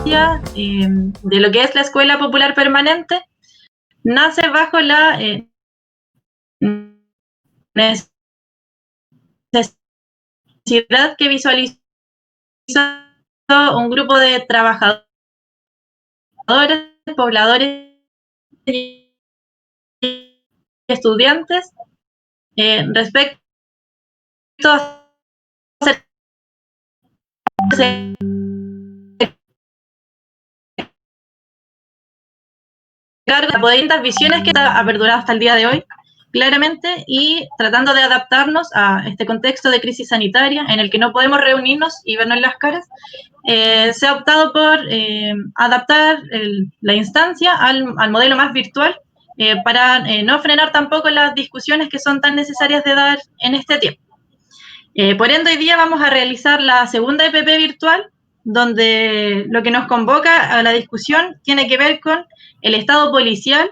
de lo que es la Escuela Popular Permanente nace bajo la necesidad que visualizó un grupo de trabajadores, pobladores y estudiantes respecto a las visiones que ha perdurado hasta el día de hoy, claramente, y tratando de adaptarnos a este contexto de crisis sanitaria en el que no podemos reunirnos y vernos las caras, se ha optado por adaptar la instancia al modelo más virtual para no frenar tampoco las discusiones que son tan necesarias de dar en este tiempo. Por ende, hoy día vamos a realizar la segunda EPP virtual, donde lo que nos convoca a la discusión tiene que ver con el estado policial,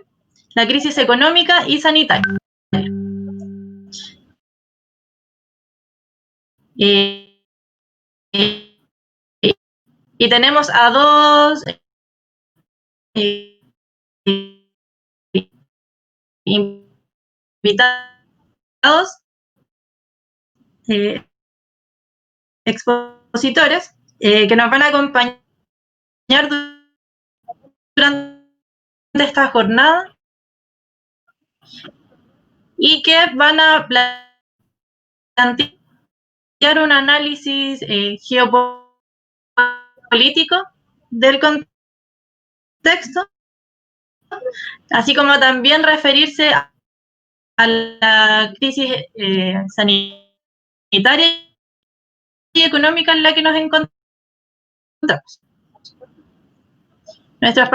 la crisis económica y sanitaria. Y tenemos a dos invitados, expositores, que nos van a acompañar durante esta jornada y que van a plantear un análisis geopolítico del contexto, así como también referirse a la crisis sanitaria y económica en la que nos encontramos. Nuestros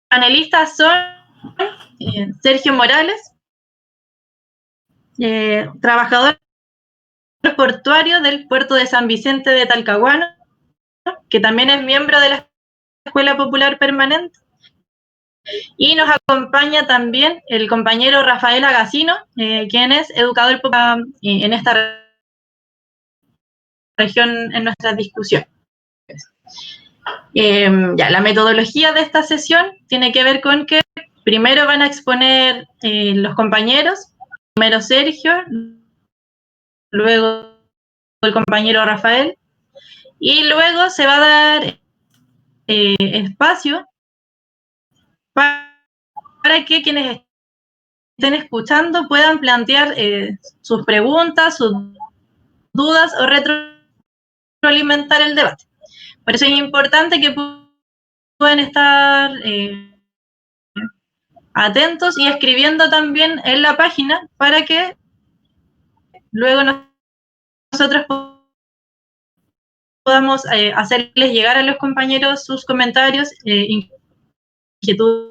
panelistas son Sergio Morales, trabajador portuario del puerto de San Vicente de Talcahuano, que también es miembro de la Escuela Popular Permanente, y nos acompaña también el compañero Rafael Agacino, quien es educador en esta región en nuestras discusiones. La metodología de esta sesión tiene que ver con que primero van a exponer los compañeros, primero Sergio, luego el compañero Rafael, y luego se va a dar espacio para que quienes estén escuchando puedan plantear sus preguntas, sus dudas o retroalimentar el debate. Por eso es importante que puedan estar atentos y escribiendo también en la página para que luego nosotros podamos hacerles llegar a los compañeros sus comentarios, inquietudes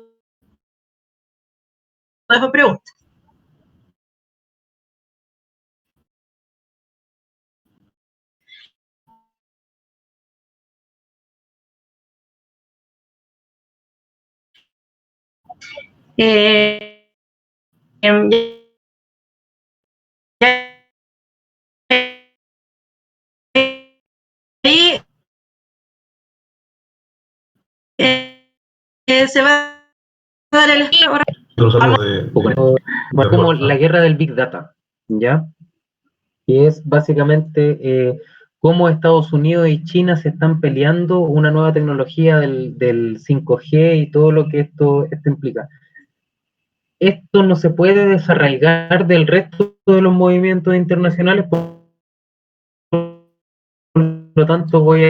o preguntas. Ahí se va a dar el como la guerra del Big Data, ¿ya? Que es básicamente cómo Estados Unidos y China se están peleando una nueva tecnología del 5G y todo lo que esto implica. Esto no se puede desarraigar del resto de los movimientos internacionales, por lo tanto voy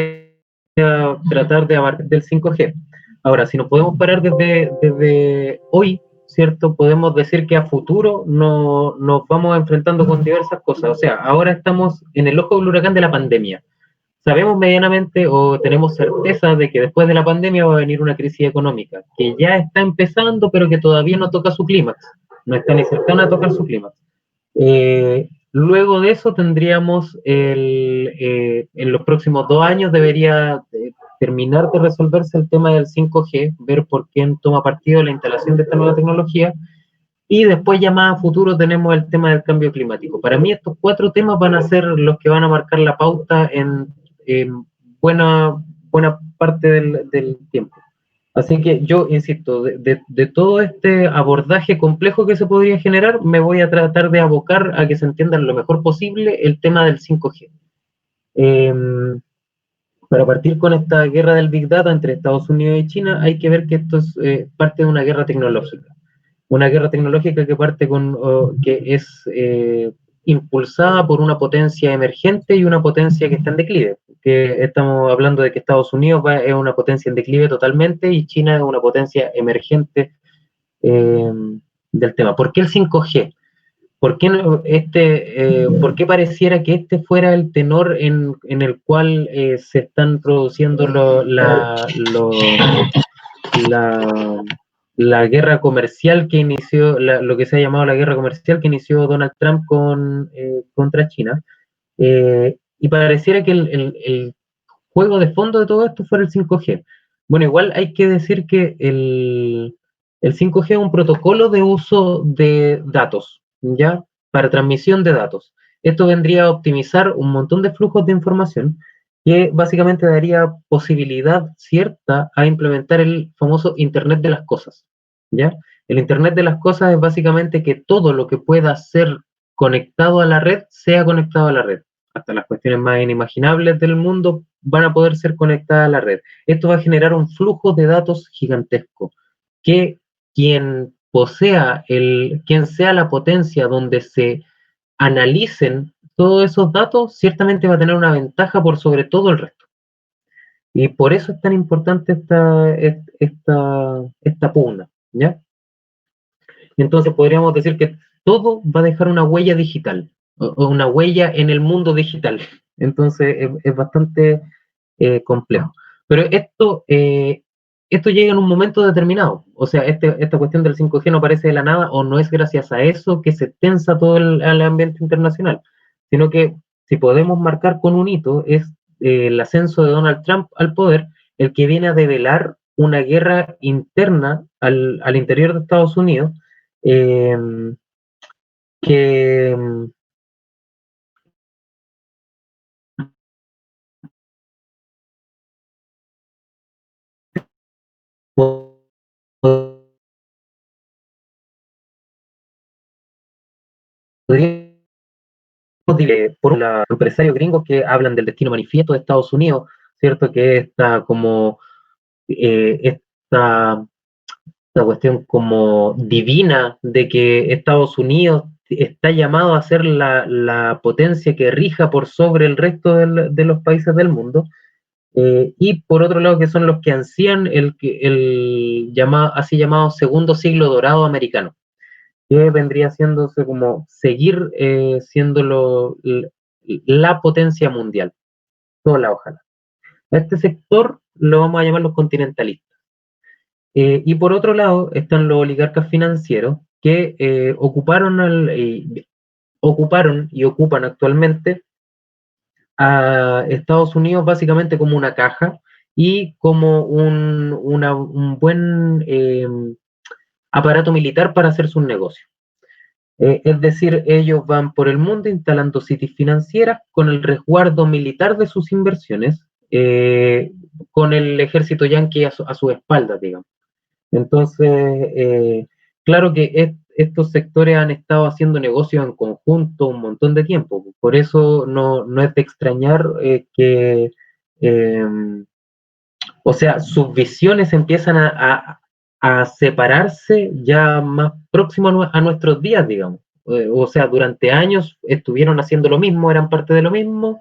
a tratar de abarcar del 5G. Ahora, si nos podemos parar desde hoy, ¿cierto? Podemos decir que a futuro nos vamos enfrentando con diversas cosas. O sea, ahora estamos en el ojo del huracán de la pandemia. Sabemos medianamente o tenemos certeza de que después de la pandemia va a venir una crisis económica, que ya está empezando, pero que todavía no toca su clímax. No está ni cercana a tocar su clímax. Luego de eso tendríamos, en los próximos 2 años debería terminar de resolverse el tema del 5G, ver por quién toma partido la instalación de esta nueva tecnología, y después ya más a futuro tenemos el tema del cambio climático. Para mí estos 4 temas van a ser los que van a marcar la pauta en buena parte del tiempo. Así que yo insisto, de todo este abordaje complejo que se podría generar, me voy a tratar de abocar a que se entienda lo mejor posible el tema del 5G. Para partir con esta guerra del Big Data entre Estados Unidos y China, hay que ver que esto es parte de una guerra tecnológica. Una guerra tecnológica que parte con, que es impulsada por una potencia emergente y una potencia que está en declive. Que estamos hablando de que Estados Unidos es una potencia en declive totalmente y China es una potencia emergente del tema. ¿Por qué el 5G? ¿Por qué pareciera que este fuera el tenor en el cual se están produciendo la guerra comercial que inició, lo que se ha llamado la guerra comercial que inició Donald Trump contra China? Y pareciera que el juego de fondo de todo esto fuera el 5G. Bueno, igual hay que decir que el 5G es un protocolo de uso de datos, ¿ya? Para transmisión de datos. Esto vendría a optimizar un montón de flujos de información que básicamente daría posibilidad cierta a implementar el famoso Internet de las cosas, ¿ya? El Internet de las cosas es básicamente que todo lo que pueda ser conectado a la red sea conectado a la red. Hasta las cuestiones más inimaginables del mundo van a poder ser conectadas a la red. Esto va a generar un flujo de datos gigantesco, que quien sea la potencia donde se analicen todos esos datos, ciertamente va a tener una ventaja por sobre todo el resto. Y por eso es tan importante esta pugna, ¿ya? Entonces podríamos decir que todo va a dejar una huella digital, o una huella en el mundo digital. Entonces es bastante complejo. Pero esto llega en un momento determinado. O sea, esta cuestión del 5G no aparece de la nada o no es gracias a eso que se tensa todo el ambiente internacional, sino que si podemos marcar con un hito es el ascenso de Donald Trump al poder, el que viene a develar una guerra interna al interior de Estados Unidos eh, que podría por los empresarios gringos que hablan del destino manifiesto de Estados Unidos, ¿cierto? Que está como esta cuestión como divina de que Estados Unidos está llamado a ser la potencia que rija por sobre el resto de los países del mundo. Y por otro lado, que son los que ansían el llamado, así llamado segundo siglo dorado americano, que vendría siéndose como seguir siendo la potencia mundial. Sola, ojalá. A este sector lo vamos a llamar los continentalistas. Y por otro lado están los oligarcas financieros que ocuparon y ocupan actualmente a Estados Unidos básicamente como una caja y como un buen aparato militar para hacer sus negocios. Es decir, ellos van por el mundo instalando cities financieras con el resguardo militar de sus inversiones, con el ejército yanqui a su espalda, digamos. Entonces, claro que estos sectores han estado haciendo negocios en conjunto un montón de tiempo. Por eso no es de extrañar eh, o sea, sus visiones empiezan a separarse ya más próximo a nuestros días, digamos. O sea, durante años estuvieron haciendo lo mismo, eran parte de lo mismo.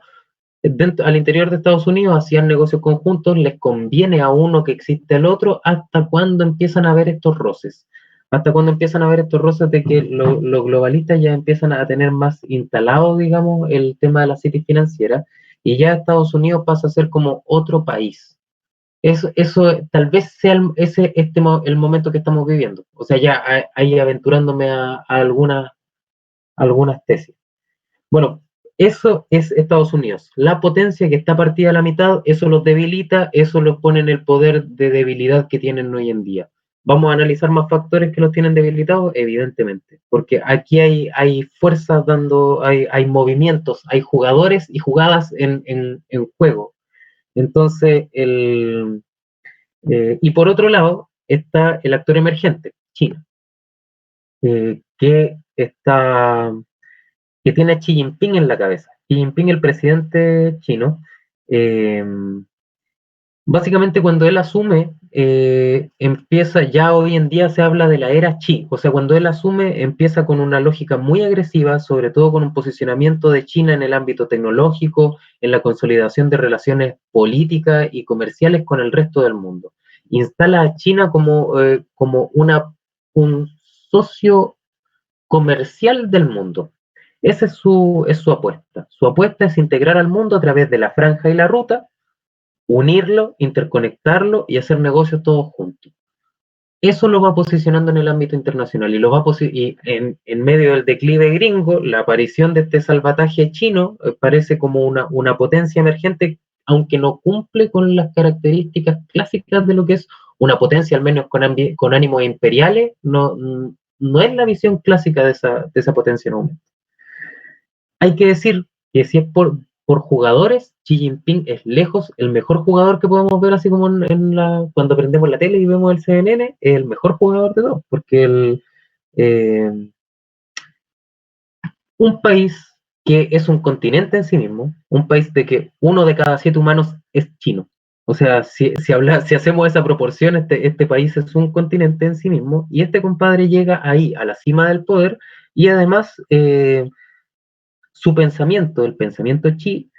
Al interior de Estados Unidos hacían negocios conjuntos, les conviene a uno que existe al otro, hasta cuando empiezan a ver estos roces. Hasta cuando empiezan a ver estos roces de que los globalistas ya empiezan a tener más instalado, digamos, el tema de la City financiera, y ya Estados Unidos pasa a ser como otro país. Eso tal vez sea el momento que estamos viviendo. O sea, ya ahí aventurándome a algunas tesis. Bueno, eso es Estados Unidos. La potencia que está partida a la mitad, eso los debilita, eso los pone en el poder de debilidad que tienen hoy en día. ¿Vamos a analizar más factores que los tienen debilitados? Evidentemente, porque aquí hay fuerzas hay movimientos, hay jugadores y jugadas en juego. Entonces, y por otro lado, está el actor emergente, China, que que tiene a Xi Jinping en la cabeza. Xi Jinping, el presidente chino, eh, básicamente cuando él asume, empieza, ya hoy en día se habla de la era Xi, o sea, cuando él asume empieza con una lógica muy agresiva, sobre todo con un posicionamiento de China en el ámbito tecnológico, en la consolidación de relaciones políticas y comerciales con el resto del mundo. Instala a China como un socio comercial del mundo. Esa es su apuesta. Su apuesta es integrar al mundo a través de la franja y la ruta, unirlo, interconectarlo y hacer negocios todos juntos. Eso lo va posicionando en el ámbito internacional y lo va y en medio del declive gringo, la aparición de este salvataje chino parece como una potencia emergente, aunque no cumple con las características clásicas de lo que es una potencia, al menos con ánimos imperiales, no es la visión clásica de esa potencia en aumento. Hay que decir que si es por jugadores, Xi Jinping es lejos el mejor jugador que podemos ver, así como cuando prendemos la tele y vemos el CNN, es el mejor jugador de todos, porque eh, un país que es un continente en sí mismo, un país de que 1 de cada 7 humanos es chino. O sea, si hacemos esa proporción, este país es un continente en sí mismo, y este compadre llega ahí, a la cima del poder, y además su pensamiento, el pensamiento Xi,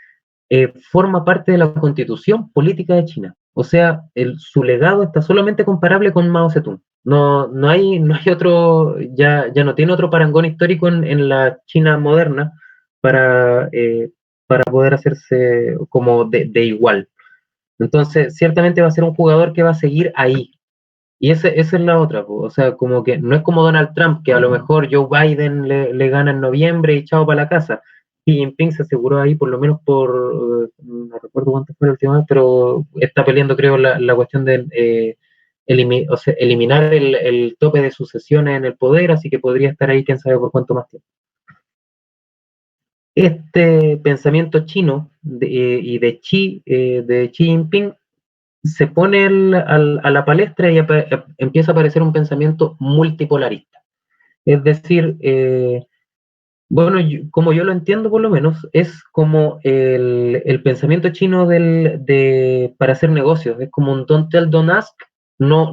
forma parte de la constitución política de China. O sea, su legado está solamente comparable con Mao Zedong. No hay otro, ya no tiene otro parangón histórico en la China moderna para poder hacerse como de igual. Entonces, ciertamente va a ser un jugador que va a seguir ahí. Y esa es la otra, o sea, como que no es como Donald Trump, que a lo mejor Joe Biden le gana en noviembre y chao para la casa. Xi Jinping se aseguró ahí por lo menos no recuerdo cuánto fue la última vez, pero está peleando creo la cuestión de o sea, eliminar el tope de sucesiones en el poder, así que podría estar ahí quién sabe por cuánto más tiempo. Este pensamiento chino y de Xi Jinping se pone a la palestra y empieza a aparecer un pensamiento multipolarista. Es decir, bueno, como yo lo entiendo por lo menos, es como el pensamiento chino para hacer negocios. Es como un don't tell, don't ask. No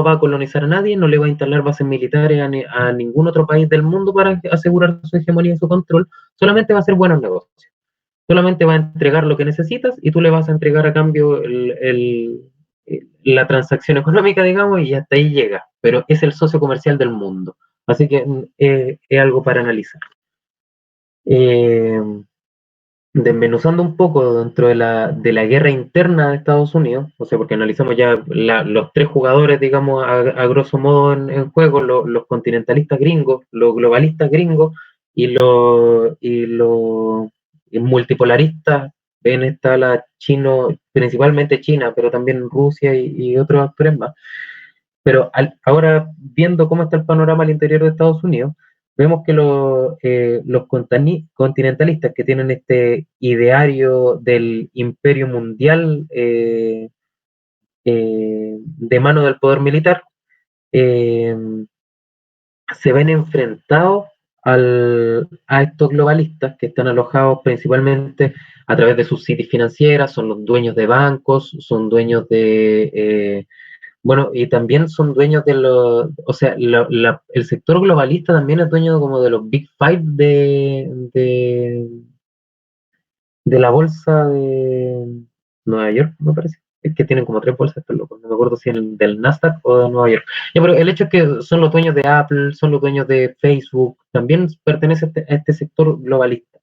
va a colonizar a nadie, no le va a instalar bases militares a ningún otro país del mundo para asegurar su hegemonía y su control, solamente va a hacer buenos negocios. Solamente va a entregar lo que necesitas y tú le vas a entregar a cambio la transacción económica, digamos, y hasta ahí llega. Pero es el socio comercial del mundo. Así que es algo para analizar. Eh, Desmenuzando un poco dentro de la guerra interna de Estados Unidos, o sea, porque analizamos ya los 3 jugadores, digamos, a grosso modo en juego, los continentalistas gringos, los globalistas gringos y los multipolaristas. En esta la chino, principalmente China, pero también Rusia y otros actores más. Pero ahora, viendo cómo está el panorama al interior de Estados Unidos, vemos que los continentalistas que tienen este ideario del imperio mundial de mano del poder militar, eh, se ven enfrentados a estos globalistas que están alojados principalmente a través de sus cities financieras, son los dueños de bancos, son dueños bueno, y también son dueños o sea, el sector globalista también es dueño como de los Big Five de la bolsa de Nueva York, me parece. Es que tienen como 3 bolsas, estos locos. No me acuerdo si del Nasdaq o de Nueva York. Ya, pero el hecho es que son los dueños de Apple, son los dueños de Facebook, también pertenece a este sector globalista.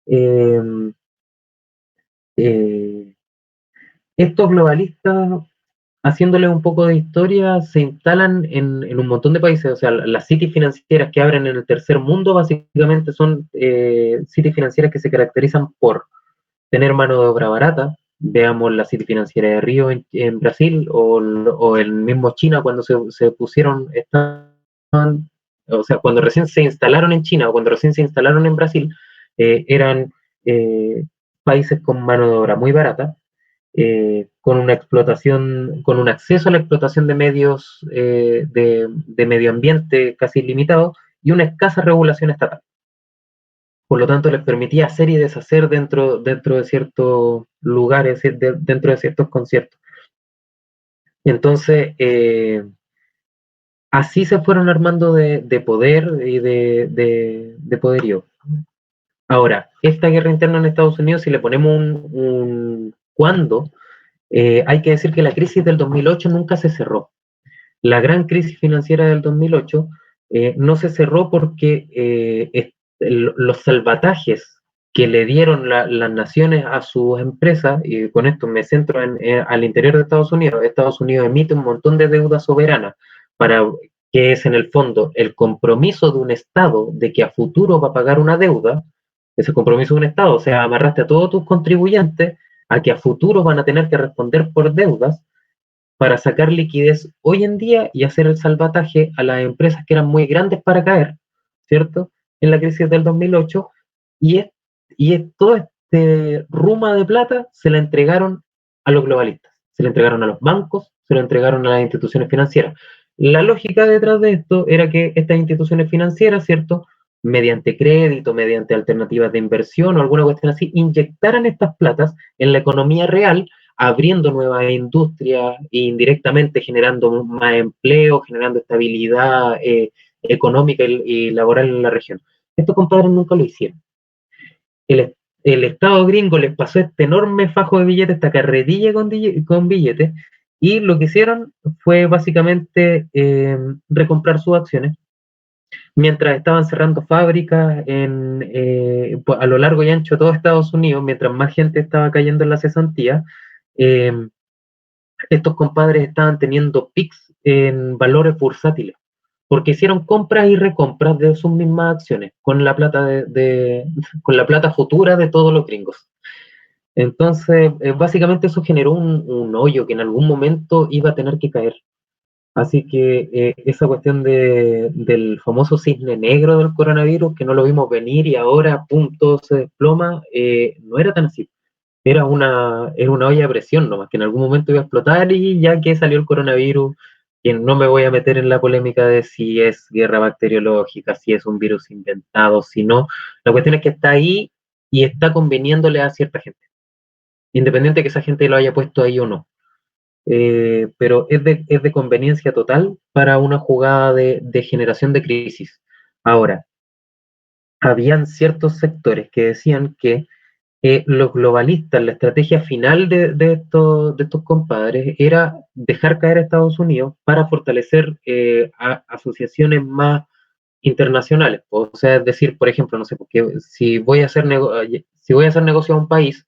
Eh, eh, Estos globalistas, haciéndole un poco de historia, se instalan en un montón de países. O sea, las cities financieras que abren en el tercer mundo básicamente son cities financieras que se caracterizan por tener mano de obra barata. Veamos la city financiera de Río en Brasil o el mismo China cuando se pusieron, o sea, cuando recién se instalaron en China o cuando recién se instalaron en Brasil, eran países con mano de obra muy barata. con una explotación, con un acceso a la explotación de medios de medio ambiente casi ilimitado y una escasa regulación estatal. Por lo tanto, les permitía hacer y deshacer dentro de ciertos lugares, dentro de ciertos conciertos. Entonces, así se fueron armando de poder y de poderío. Ahora, esta guerra interna en Estados Unidos, si le ponemos un cuándo, hay que decir que la crisis del 2008 nunca se cerró. La gran crisis financiera del 2008 no se cerró porque los salvatajes que le dieron las naciones a sus empresas, y con esto me centro al interior de Estados Unidos emite un montón de deuda soberana, para que es en el fondo el compromiso de un Estado de que a futuro va a pagar una deuda, ese compromiso de un Estado, o sea, amarraste a todos tus contribuyentes a que a futuro van a tener que responder por deudas, para sacar liquidez hoy en día y hacer el salvataje a las empresas que eran muy grandes para caer, ¿cierto? En la crisis del 2008, y, todo este ruma de plata se la entregaron a los globalistas, se la entregaron a los bancos, se lo entregaron a las instituciones financieras. La lógica detrás de esto era que estas instituciones financieras, ¿cierto?, mediante crédito, mediante alternativas de inversión o alguna cuestión así, inyectaran estas platas en la economía real, abriendo nuevas industrias e indirectamente generando más empleo, generando estabilidad económica y laboral en la región. Estos compadres nunca lo hicieron. El Estado gringo les pasó este enorme fajo de billetes, esta carretilla con billetes, y lo que hicieron fue básicamente recomprar sus acciones, mientras estaban cerrando fábricas a lo largo y ancho de todo Estados Unidos, mientras más gente estaba cayendo en la cesantía. eh, Estos compadres estaban teniendo pics en valores bursátiles, porque hicieron compras y recompras de sus mismas acciones con la plata con la plata futura de todos los gringos. Entonces, básicamente eso generó un hoyo que en algún momento iba a tener que caer. Así que esa cuestión del famoso cisne negro del coronavirus, que no lo vimos venir y ahora, pum, todo se desploma, no era tan así. Era una olla de presión nomás, que en algún momento iba a explotar, y ya que salió el coronavirus, que no me voy a meter en la polémica de si es guerra bacteriológica, si es un virus inventado, si no. La cuestión es que está ahí y está conveniéndole a cierta gente, independiente de que esa gente lo haya puesto ahí o no. Pero es de conveniencia total para una jugada de generación de crisis. Ahora, habían ciertos sectores que decían que los globalistas, la estrategia final de estos compadres era dejar caer a Estados Unidos para fortalecer asociaciones más internacionales. O sea, es decir, por ejemplo, no sé, porque si voy a hacer negocio a un país,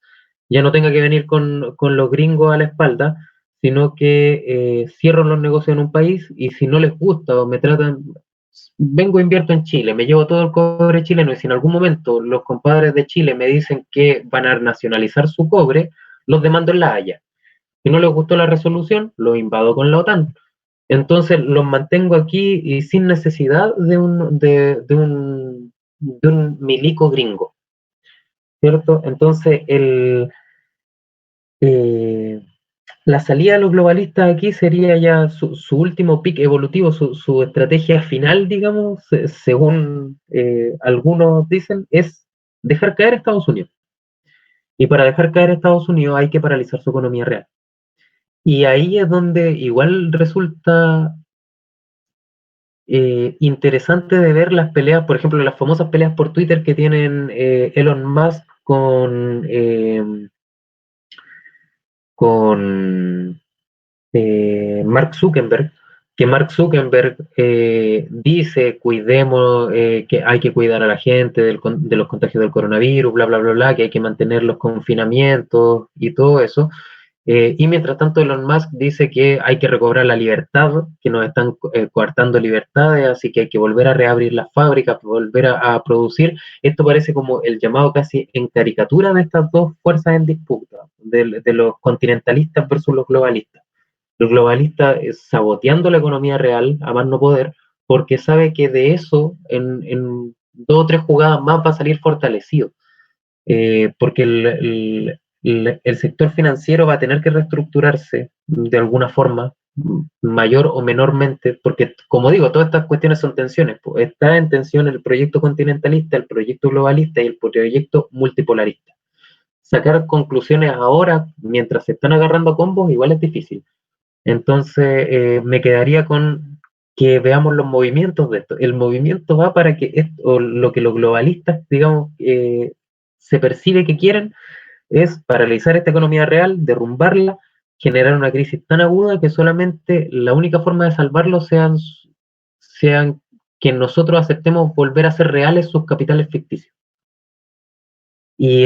ya no tenga que venir con los gringos a la espalda, sino que cierro los negocios en un país, y si no les gusta o me tratan, vengo, invierto en Chile, me llevo todo el cobre chileno, y si en algún momento los compadres de Chile me dicen que van a nacionalizar su cobre, los demando en La Haya. Si no les gustó la resolución, los invado con la OTAN. Entonces los mantengo aquí y sin necesidad de un milico gringo, ¿cierto? Entonces eh, la salida de los globalistas aquí sería ya su último pick evolutivo, su estrategia final, digamos, según algunos dicen, es dejar caer a Estados Unidos. Y para dejar caer a Estados Unidos hay que paralizar su economía real. Y ahí es donde igual resulta interesante de ver las peleas, por ejemplo, las famosas peleas por Twitter que tienen Elon Musk con Mark Zuckerberg, que Mark Zuckerberg dice: cuidemos, que hay que cuidar a la gente de los contagios del coronavirus, bla, bla, bla, bla, que hay que mantener los confinamientos y todo eso. Y mientras tanto Elon Musk dice que hay que recobrar la libertad, que nos están coartando libertades, así que hay que volver a reabrir las fábricas, volver a producir. Esto parece como el llamado casi en caricatura de estas dos fuerzas en disputa, de los continentalistas versus los globalistas. El globalista es saboteando la economía real a más no poder, porque sabe que de eso en 2 o 3 jugadas más va a salir fortalecido. Porque el sector financiero va a tener que reestructurarse de alguna forma, mayor o menormente, porque, como digo, todas estas cuestiones son tensiones. Pues, está en tensión el proyecto continentalista, el proyecto globalista y el proyecto multipolarista. Sacar conclusiones ahora, mientras se están agarrando a combos, igual es difícil. Entonces, me quedaría con que veamos los movimientos de esto. El movimiento va para que esto, o lo que los globalistas, digamos, se percibe que quieren, es paralizar esta economía real, derrumbarla, generar una crisis tan aguda que solamente la única forma de salvarlo sean que nosotros aceptemos volver a ser reales sus capitales ficticios. Y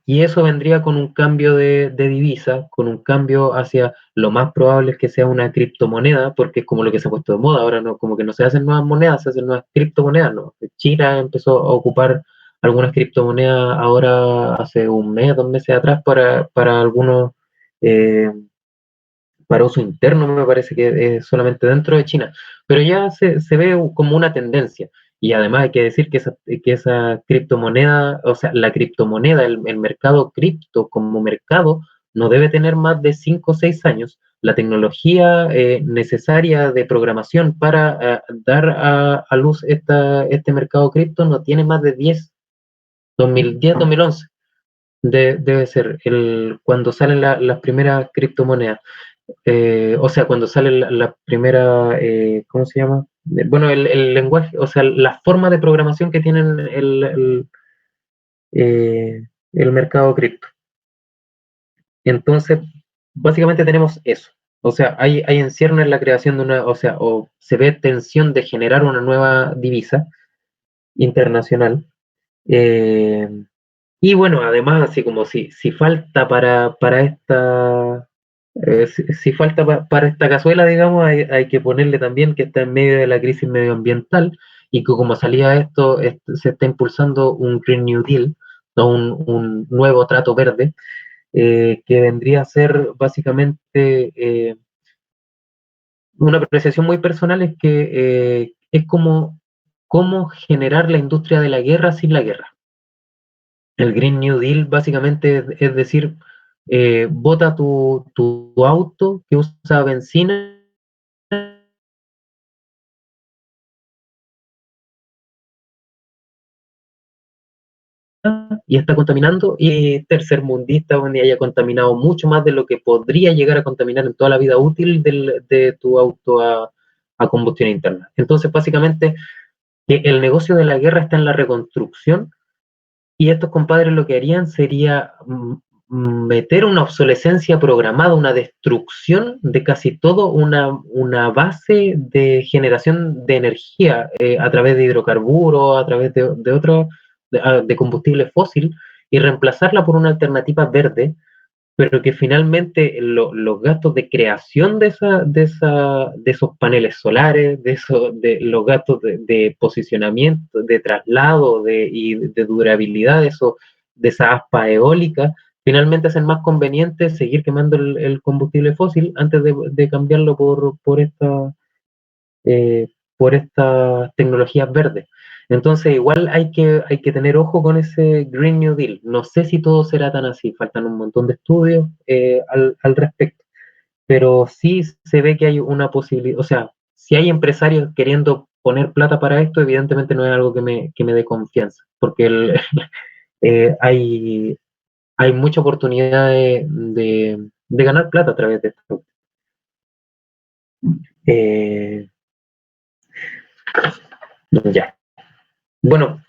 eso vendría con un cambio de divisa, con un cambio hacia lo más probable es que sea una criptomoneda, porque es como lo que se ha puesto de moda ahora, ¿no? Como que no se hacen nuevas monedas, se hacen nuevas criptomonedas, ¿no? China empezó a ocupar algunas criptomonedas ahora hace un mes, 2 meses atrás para algunos, eh, para uso interno, me parece que es solamente dentro de China, pero ya se ve como una tendencia. Y además hay que decir que esa criptomoneda, o sea, la criptomoneda, el mercado cripto como mercado, no debe tener más de 5 o 6 años. La tecnología necesaria de programación para dar a luz este mercado cripto no tiene más de 2010, 2011. Debe ser cuando salen las primeras criptomonedas. O sea, cuando sale la primera, ¿cómo se llama? Bueno, el lenguaje, o sea, la forma de programación que tienen el mercado cripto. Entonces, básicamente tenemos eso. O sea, hay encierro en la creación de una, o sea, o se ve tensión de generar una nueva divisa internacional. Eh, y bueno, además, así como si falta para esta si falta para esta cazuela, digamos, hay que ponerle también que está en medio de la crisis medioambiental y que como salía esto, se está impulsando un Green New Deal, ¿no? Un nuevo trato verde, que vendría a ser básicamente una apreciación muy personal, es que es como cómo generar la industria de la guerra sin la guerra. El Green New Deal básicamente es decir, bota tu auto que usa benzina y está contaminando, y tercermundista donde haya contaminado mucho más de lo que podría llegar a contaminar en toda la vida útil de tu auto a combustión interna. Entonces, básicamente, que el negocio de la guerra está en la reconstrucción y estos compadres lo que harían sería meter una obsolescencia programada, una destrucción de casi todo una base de generación de energía a través de hidrocarburos, a través de otros, de combustible fósil, y reemplazarla por una alternativa verde, pero que finalmente los gastos de creación de esos paneles solares, de los gastos de posicionamiento, de traslado y de durabilidad de esa aspa eólica, finalmente hacen más conveniente seguir quemando el combustible fósil antes de cambiarlo eh, por estas tecnologías verdes. Entonces, igual hay que tener ojo con ese Green New Deal. No sé si todo será tan así, faltan un montón de estudios al respecto, pero sí se ve que hay una posibilidad, o sea, si hay empresarios queriendo poner plata para esto, evidentemente no es algo que me dé confianza, porque hay, hay mucha oportunidad de ganar plata a través de esto. Eh, ya. Bueno,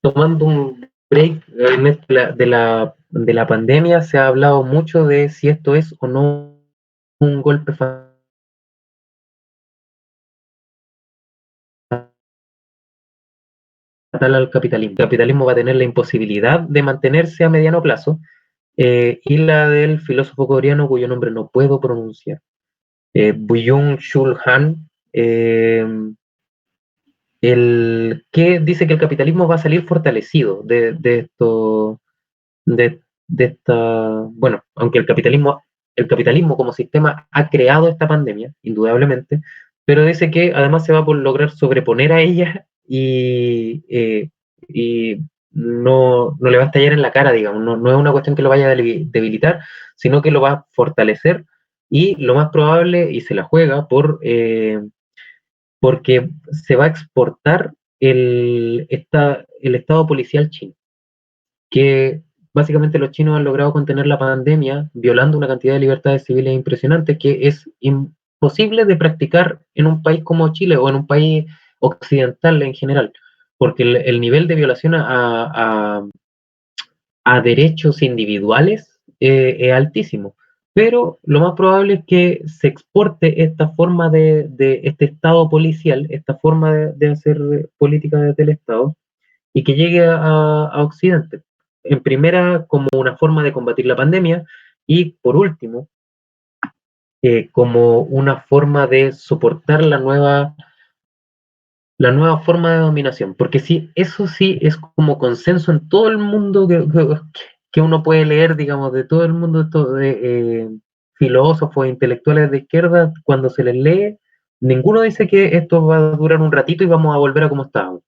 tomando un break en de la pandemia, se ha hablado mucho de si esto es o no un golpe fatal al capitalismo. El capitalismo va a tener la imposibilidad de mantenerse a mediano plazo, y la del filósofo coreano cuyo nombre no puedo pronunciar, Byung-Chul Han, el que dice que el capitalismo va a salir fortalecido de esto, de esta, bueno, aunque el capitalismo como sistema ha creado esta pandemia, indudablemente, pero dice que además se va a lograr sobreponer a ella y no le va a estallar en la cara, digamos, no es una cuestión que lo vaya a debilitar, sino que lo va a fortalecer y lo más probable, y se la juega porque se va a exportar el Estado policial chino, que básicamente los chinos han logrado contener la pandemia violando una cantidad de libertades civiles impresionantes que es imposible de practicar en un país como Chile o en un país occidental en general, porque el nivel de violación a derechos individuales es altísimo. Pero lo más probable es que se exporte esta forma de este Estado policial, esta forma de hacer política desde el Estado, y que llegue a Occidente. En primera, como una forma de combatir la pandemia, y por último, como una forma de soportar la nueva forma de dominación. Porque sí, eso sí es como consenso en todo el mundo que uno puede leer, digamos, de todo el mundo de filósofos, e intelectuales de izquierda, cuando se les lee, ninguno dice que esto va a durar un ratito y vamos a volver a como estábamos.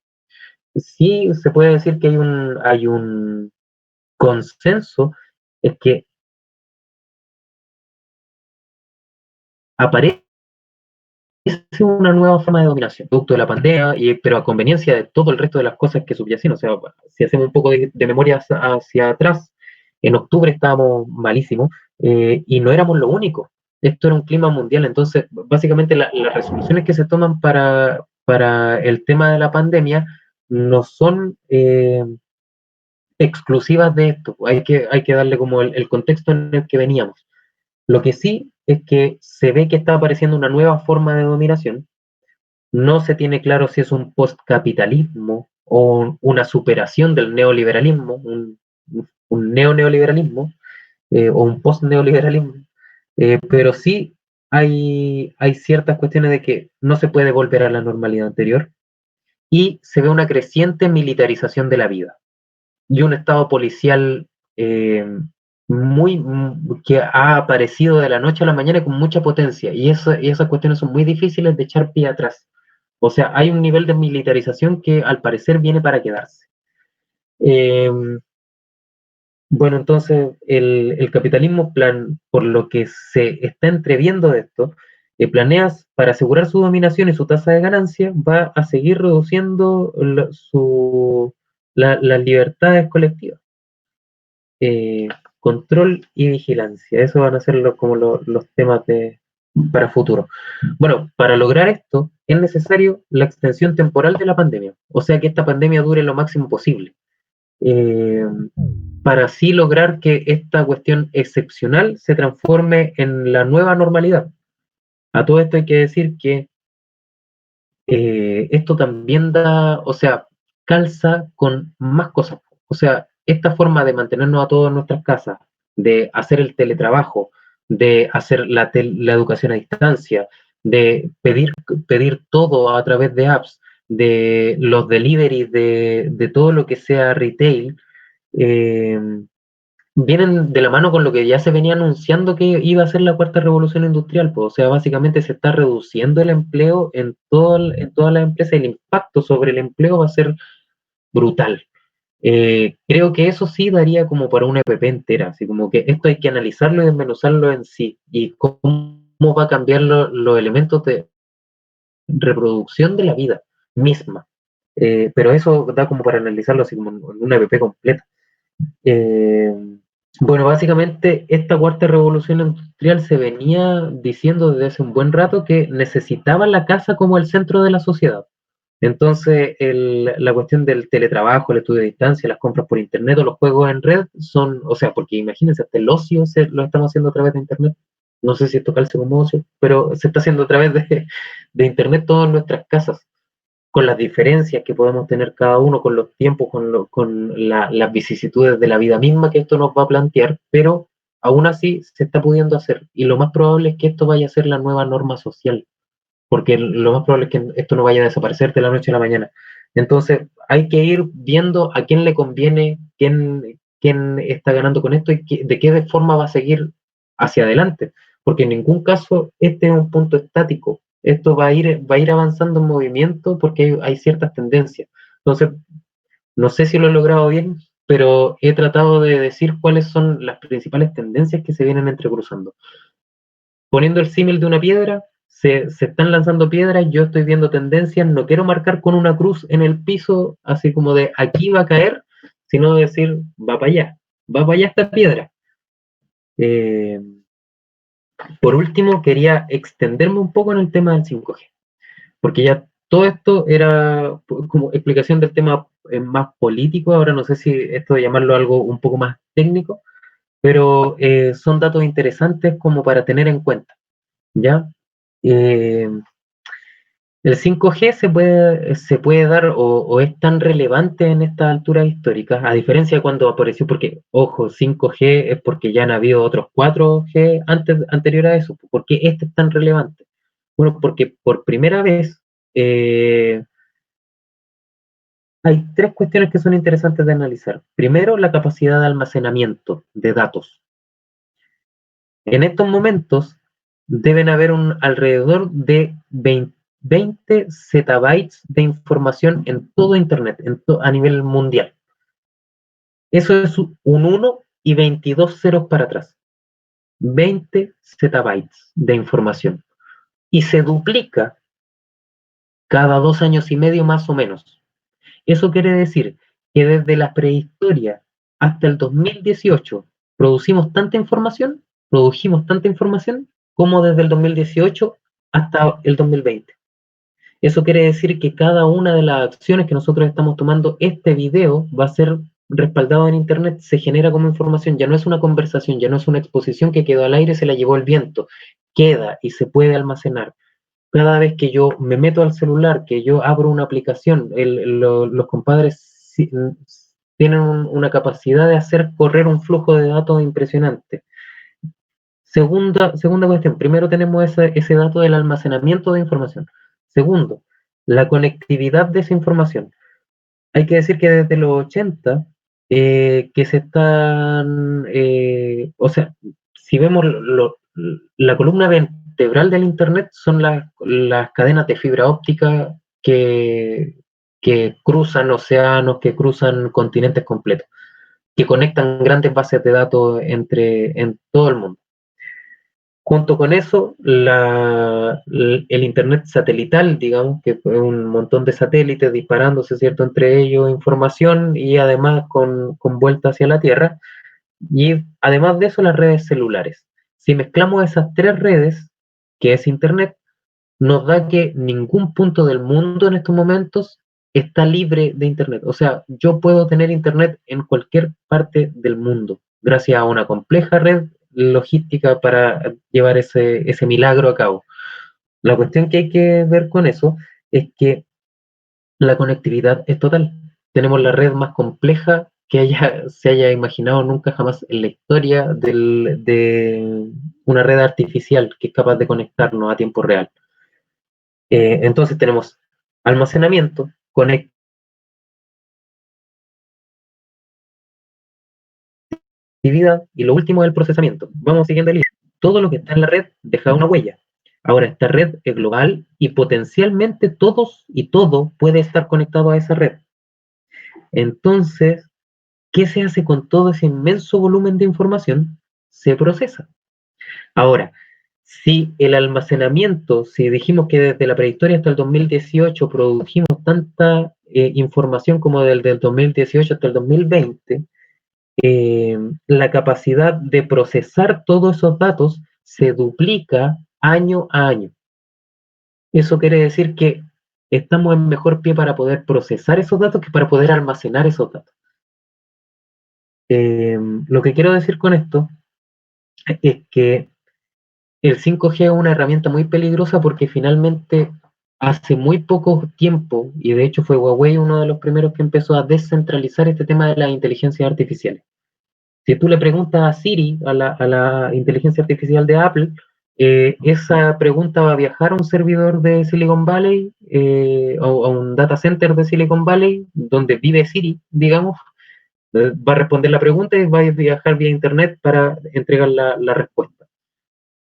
Sí se puede decir que hay un consenso, es que aparece una nueva forma de dominación, producto de la pandemia, pero a conveniencia de todo el resto de las cosas que subyacen. O sea, si hacemos un poco de memoria hacia atrás, en octubre estábamos malísimos y no éramos lo único. Esto era un clima mundial, entonces básicamente las resoluciones que se toman para el tema de la pandemia no son exclusivas de esto. Hay que darle como el contexto en el que veníamos. Lo que sí es que se ve que está apareciendo una nueva forma de dominación. No se tiene claro si es un postcapitalismo o una superación del neoliberalismo, un neoliberalismo o un post-neoliberalismo, pero sí hay ciertas cuestiones de que no se puede volver a la normalidad anterior y se ve una creciente militarización de la vida y un estado policial eh, que ha aparecido de la noche a la mañana con mucha potencia y esas cuestiones son muy difíciles de echar pie atrás. O sea, hay un nivel de militarización que al parecer viene para quedarse. Eh, bueno, entonces el capitalismo, por lo que se está entreviendo de esto, planeas para asegurar su dominación y su tasa de ganancia, va a seguir reduciendo las libertades colectivas. eh, Control y vigilancia. Eso van a ser como los temas para futuro. Bueno, para lograr esto es necesario la extensión temporal de la pandemia, o sea que esta pandemia dure lo máximo posible, eh, para así lograr que esta cuestión excepcional se transforme en la nueva normalidad. A todo esto hay que decir que esto también da, o sea, calza con más cosas. O sea, esta forma de mantenernos a todos en nuestras casas, de hacer el teletrabajo, de hacer la educación a distancia, de pedir todo a través de apps, de los deliveries, de todo lo que sea retail, eh, vienen de la mano con lo que ya se venía anunciando que iba a ser la cuarta revolución industrial, pues. O sea, básicamente se está reduciendo el empleo en todas las empresas y el impacto sobre el empleo va a ser brutal. Creo que eso sí daría como para una EPP entera, así como que esto hay que analizarlo y desmenuzarlo en sí y cómo va a cambiar los elementos de reproducción de la vida misma. Pero eso da como para analizarlo así como en una EPP completa. Eh, bueno, básicamente esta cuarta revolución industrial se venía diciendo desde hace un buen rato que necesitaba la casa como el centro de la sociedad. Entonces, la cuestión del teletrabajo, el estudio de distancia, las compras por internet o los juegos en red son, o sea, porque imagínense, hasta el ocio lo estamos haciendo a través de internet. No sé si esto calza como ocio, pero se está haciendo a través de internet todas nuestras casas con las diferencias que podemos tener cada uno, con los tiempos, las vicisitudes de la vida misma que esto nos va a plantear, pero aún así se está pudiendo hacer. Y lo más probable es que esto vaya a ser la nueva norma social, porque lo más probable es que esto no vaya a desaparecer de la noche a la mañana. Entonces, hay que ir viendo a quién le conviene, quién está ganando con esto y de qué forma va a seguir hacia adelante, porque en ningún caso este es un punto estático. Esto va a ir avanzando en movimiento porque hay ciertas tendencias. Entonces, No sé si lo he logrado bien, pero he tratado de decir cuáles son las principales tendencias que se vienen entrecruzando. Poniendo el símil de una piedra, se están lanzando piedras, yo estoy viendo tendencias, no quiero marcar con una cruz en el piso, así como de aquí va a caer, sino decir va para allá esta piedra. Eh, por último, quería extenderme un poco en el tema del 5G, porque ya todo esto era como explicación del tema más político, ahora no sé si esto de llamarlo algo un poco más técnico, pero son datos interesantes como para tener en cuenta, ¿ya? Eh, el 5G se puede dar o es tan relevante en estas alturas históricas, a diferencia de cuando apareció, porque, ojo, 5G es porque ya han habido otros 4G anterior a eso. ¿Por qué este es tan relevante? Bueno, porque por primera vez eh, hay tres cuestiones que son interesantes de analizar. Primero, la capacidad de almacenamiento de datos. En estos momentos deben haber alrededor de 20 zettabytes de información en todo Internet, a nivel mundial. Eso es un 1 y 22 ceros para atrás. 20 zettabytes de información. Y se duplica cada 2 años y medio más o menos. Eso quiere decir que desde la prehistoria hasta el 2018 produjimos tanta información como desde el 2018 hasta el 2020. Eso quiere decir que cada una de las acciones que nosotros estamos tomando, este video va a ser respaldado en Internet, se genera como información, ya no es una conversación, ya no es una exposición que quedó al aire, se la llevó el viento, queda y se puede almacenar. Cada vez que yo me meto al celular, que yo abro una aplicación, los compadres tienen una capacidad de hacer correr un flujo de datos impresionante. Segunda cuestión, primero tenemos ese dato del almacenamiento de información. Segundo, la conectividad de esa información. Hay que decir que desde los 80, que se están, o sea, si vemos la columna vertebral del Internet son las cadenas de fibra óptica que cruzan océanos, que cruzan continentes completos, que conectan grandes bases de datos en todo el mundo. Junto con eso, el Internet satelital, digamos, que fue un montón de satélites disparándose, ¿cierto?, entre ellos información y además con vuelta hacia la Tierra. Y además de eso, las redes celulares. Si mezclamos esas tres redes, que es Internet, nos da que ningún punto del mundo en estos momentos está libre de Internet. O sea, yo puedo tener Internet en cualquier parte del mundo, gracias a una compleja red logística para llevar ese milagro a cabo. La cuestión que hay que ver con eso es que la conectividad es total. Tenemos la red más compleja que se haya imaginado nunca jamás en la historia de una red artificial que es capaz de conectarnos a tiempo real. Entonces tenemos almacenamiento, conectividad y lo último es el procesamiento. Vamos siguiendo el hilo. Todo lo que está en la red deja una huella. Ahora, esta red es global y potencialmente todos y todo puede estar conectado a esa red. Entonces, ¿qué se hace con todo ese inmenso volumen de información? Se procesa. Ahora, si el almacenamiento, si dijimos que desde la prehistoria hasta el 2018 produjimos tanta información como del 2018 hasta el 2020, la capacidad de procesar todos esos datos se duplica año a año. Eso quiere decir que estamos en mejor pie para poder procesar esos datos que para poder almacenar esos datos. Lo que quiero decir con esto es que el 5G es una herramienta muy peligrosa porque finalmente hace muy poco tiempo, y de hecho fue Huawei uno de los primeros que empezó a descentralizar este tema de las inteligencias artificiales. Si tú le preguntas a Siri, a la inteligencia artificial de Apple, esa pregunta va a viajar a un servidor de Silicon Valley o a un data center de Silicon Valley, donde vive Siri, digamos, va a responder la pregunta y va a viajar vía Internet para entregar la respuesta.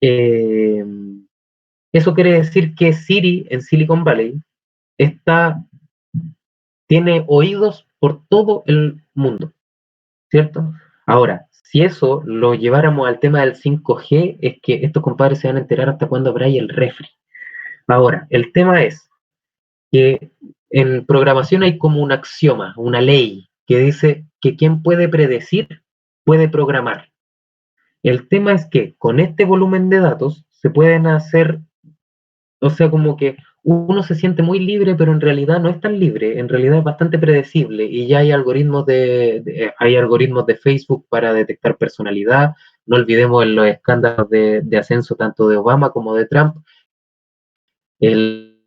Eh, Eso quiere decir que Siri en Silicon Valley está, tiene oídos por todo el mundo, ¿cierto? Ahora, si eso lo lleváramos al tema del 5G, es que estos compadres se van a enterar hasta cuándo habrá ahí el refri. Ahora, el tema es que en programación hay como un axioma, una ley, que dice que quien puede predecir, puede programar. El tema es que con este volumen de datos se pueden hacer, o sea, como que uno se siente muy libre, pero en realidad no es tan libre, en realidad es bastante predecible y ya hay algoritmos hay algoritmos de Facebook para detectar personalidad. No olvidemos en los escándalos de ascenso tanto de Obama como de Trump. El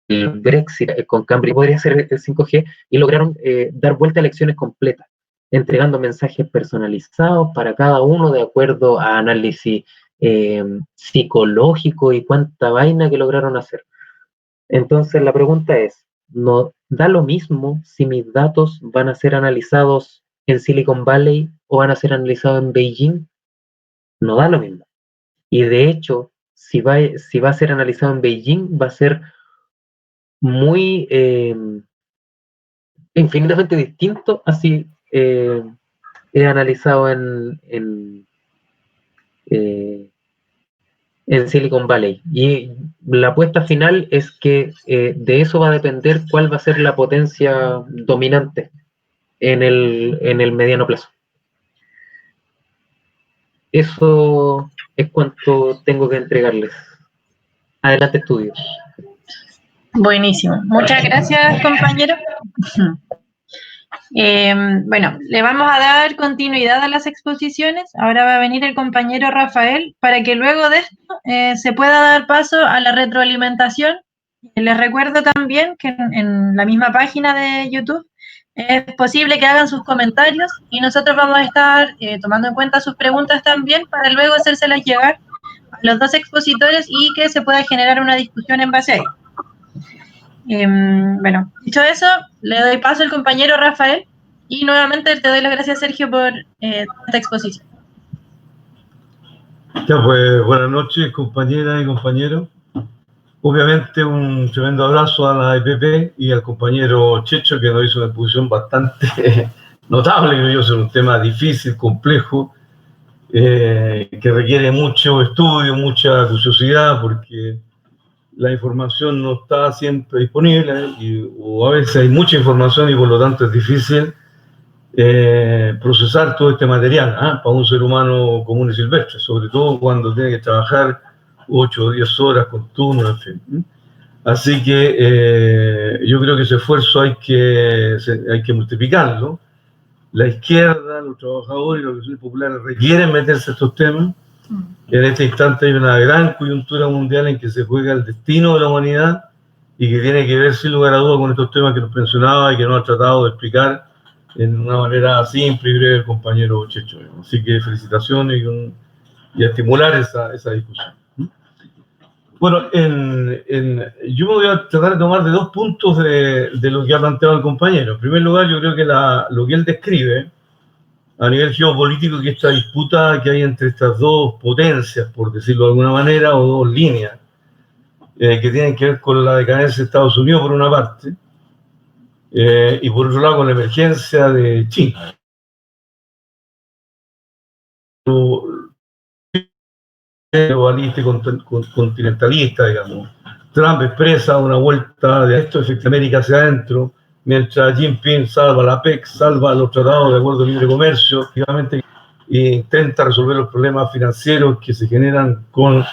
Brexit con Cambridge podría ser el 5G y lograron dar vuelta a elecciones completas, entregando mensajes personalizados para cada uno de acuerdo a análisis psicológico y cuánta vaina que lograron hacer. Entonces la pregunta es, ¿no da lo mismo si mis datos van a ser analizados en Silicon Valley o van a ser analizados en Beijing? No da lo mismo. Y de hecho, si va a ser analizado en Beijing, va a ser muy infinitamente distinto así he analizado eh, en Silicon Valley. Y la apuesta final es que de eso va a depender cuál va a ser la potencia dominante en el mediano plazo. Eso es cuanto tengo que entregarles. Adelante, estudios. Buenísimo. Muchas gracias, compañero. Bueno, le vamos a dar continuidad a las exposiciones. Ahora va a venir el compañero Rafael para que luego de esto se pueda dar paso a la retroalimentación. Les recuerdo también que en la misma página de YouTube es posible que hagan sus comentarios y nosotros vamos a estar tomando en cuenta sus preguntas también para luego hacérselas llegar a los dos expositores y que se pueda generar una discusión en base a ello. Bueno, dicho eso, le doy paso al compañero Rafael y nuevamente te doy las gracias, Sergio, por esta exposición. Ya, pues buenas noches, compañeras y compañeros. Obviamente un tremendo abrazo a la EPP y al compañero Checho, que nos hizo una exposición bastante notable, creo yo, sobre un tema difícil, complejo, que requiere mucho estudio, mucha curiosidad, porque la información no está siempre disponible o a veces hay mucha información y por lo tanto es difícil procesar todo este material para un ser humano común y silvestre, sobre todo cuando tiene que trabajar 8 o 10 horas con turno, en fin. Así que yo creo que ese esfuerzo hay que multiplicarlo. La izquierda, los trabajadores y los organizaciones populares requieren meterse a estos temas. En este instante hay una gran coyuntura mundial en que se juega el destino de la humanidad y que tiene que ver sin lugar a dudas con estos temas que nos mencionaba y que nos ha tratado de explicar en una manera simple y breve el compañero Checho. Así que felicitaciones y a estimular esa discusión. Bueno, yo me voy a tratar de tomar de dos puntos de lo que ha planteado el compañero. En primer lugar, yo creo que lo que él describe a nivel geopolítico, que esta disputa que hay entre estas dos potencias, por decirlo de alguna manera, o dos líneas, que tienen que ver con la decadencia de Estados Unidos por una parte, y por otro lado con la emergencia de China. Globalista y continentalista, digamos. Trump expresa una vuelta de esto, efectivamente, América hacia adentro, mientras Jinping salva la PEC, salva los tratados de acuerdo de libre comercio, efectivamente, e intenta resolver los problemas financieros que se generan con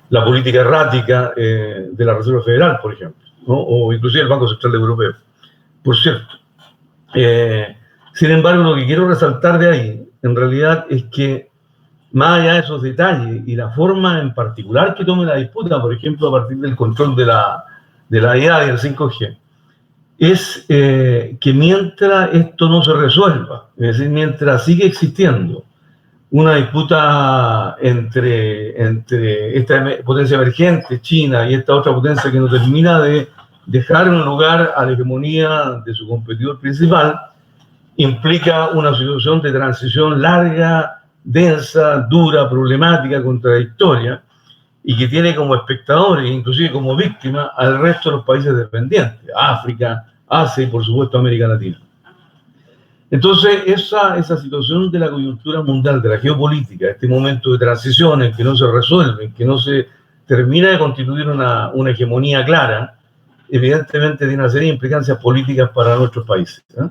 la política errática de la Reserva Federal, por ejemplo, ¿no? O inclusive el Banco Central Europeo, por cierto. Sin embargo, lo que quiero resaltar de ahí, en realidad, es que más allá de esos detalles y la forma en particular que tome la disputa, por ejemplo, a partir del control de la IA y el 5G, es que mientras esto no se resuelva, es decir, mientras sigue existiendo una disputa entre esta potencia emergente, China, y esta otra potencia que no termina de dejar un lugar a la hegemonía de su competidor principal, implica una situación de transición larga, densa, dura, problemática, contradictoria, y que tiene como espectadores, inclusive como víctimas, al resto de los países dependientes, África, Asia y por supuesto América Latina. Entonces, esa situación de la coyuntura mundial, de la geopolítica, este momento de transición en que no se resuelve, en que no se termina de constituir una hegemonía clara, evidentemente tiene una serie de implicancias políticas para nuestros países, ¿eh?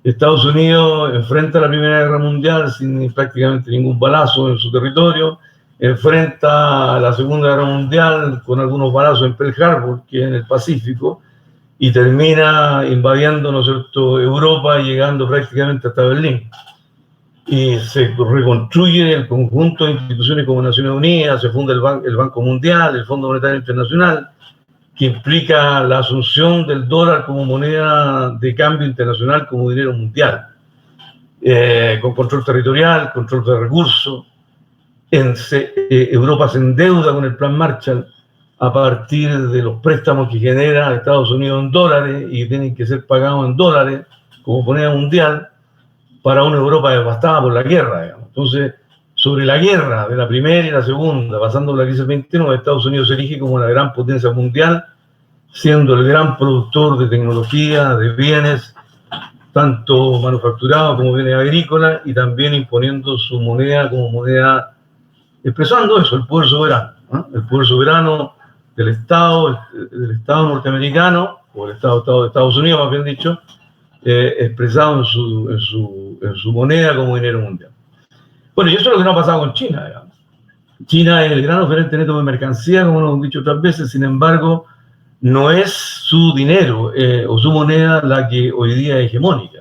Estados Unidos enfrenta la Primera Guerra Mundial sin prácticamente ningún balazo en su territorio, enfrenta la Segunda Guerra Mundial con algunos balazos en Pearl Harbor, que es en el Pacífico, y termina invadiendo, ¿no es cierto?, Europa y llegando prácticamente hasta Berlín. Y se reconstruye el conjunto de instituciones como Naciones Unidas, se funda el Banco Mundial, el Fondo Monetario Internacional, que implica la asunción del dólar como moneda de cambio internacional, como dinero mundial, con control territorial, control de recursos. Europa se endeuda con el Plan Marshall a partir de los préstamos que genera Estados Unidos en dólares y tienen que ser pagados en dólares como moneda mundial para una Europa devastada por la guerra, digamos. Entonces, sobre la guerra de la primera y la segunda, pasando por la crisis del 29, Estados Unidos se erige como la gran potencia mundial, siendo el gran productor de tecnología, de bienes, tanto manufacturados como bienes agrícolas, y también imponiendo su moneda como moneda, expresando eso, el poder soberano, ¿no? El poder soberano del Estado norteamericano, o el Estado de Estados Unidos, más bien dicho, expresado en su moneda como dinero mundial. Bueno, y eso es lo que no ha pasado con China, digamos. China es el gran oferente neto de mercancía, como lo hemos dicho otras veces, sin embargo, no es su dinero o su moneda la que hoy día es hegemónica.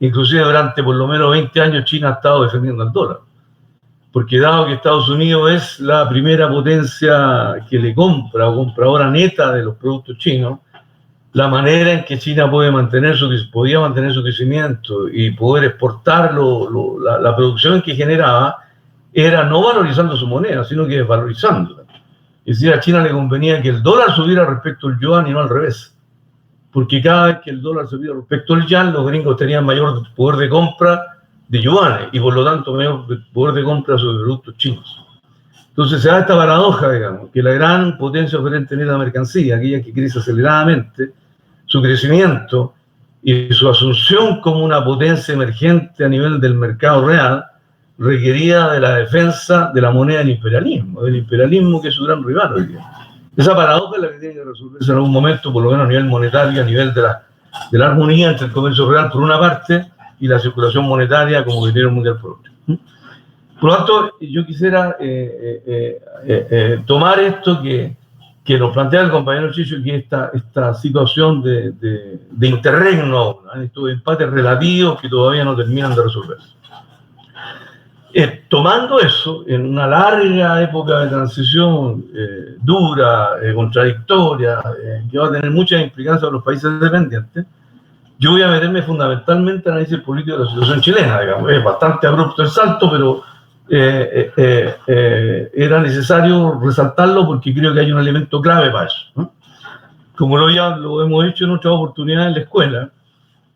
Inclusive durante por lo menos 20 años China ha estado defendiendo al dólar. Porque dado que Estados Unidos es la primera potencia que le compra o compradora neta de los productos chinos, la manera en que China podía mantener su crecimiento y poder exportar la producción que generaba era no valorizando su moneda, sino que desvalorizándola. Es decir, a China le convenía que el dólar subiera respecto al yuan y no al revés. Porque cada vez que el dólar subía respecto al yuan, los gringos tenían mayor poder de compra de yuanes y por lo tanto mayor poder de compra sobre productos chinos. Entonces se da esta paradoja, digamos, que la gran potencia oferente neta de mercancía, aquella que crece aceleradamente, su crecimiento y su asunción como una potencia emergente a nivel del mercado real, requería de la defensa de la moneda del imperialismo que es su gran rival hoy día. Esa paradoja es la que tiene que resolverse en algún momento, por lo menos a nivel monetario, a nivel de la armonía entre el comercio real por una parte y la circulación monetaria como criterio mundial por otra. Por lo tanto, yo quisiera tomar esto que nos plantea el compañero Chicho, que esta situación de interregno, ¿no? Estos empates relativos que todavía no terminan de resolverse. Tomando eso, en una larga época de transición dura, contradictoria, que va a tener muchas implicancias para los países dependientes, yo voy a meterme fundamentalmente en el análisis político de la situación chilena, digamos. Es bastante abrupto el salto, pero era necesario resaltarlo porque creo que hay un elemento clave para eso, ¿no? Como ya lo hemos hecho en otras oportunidades en la escuela,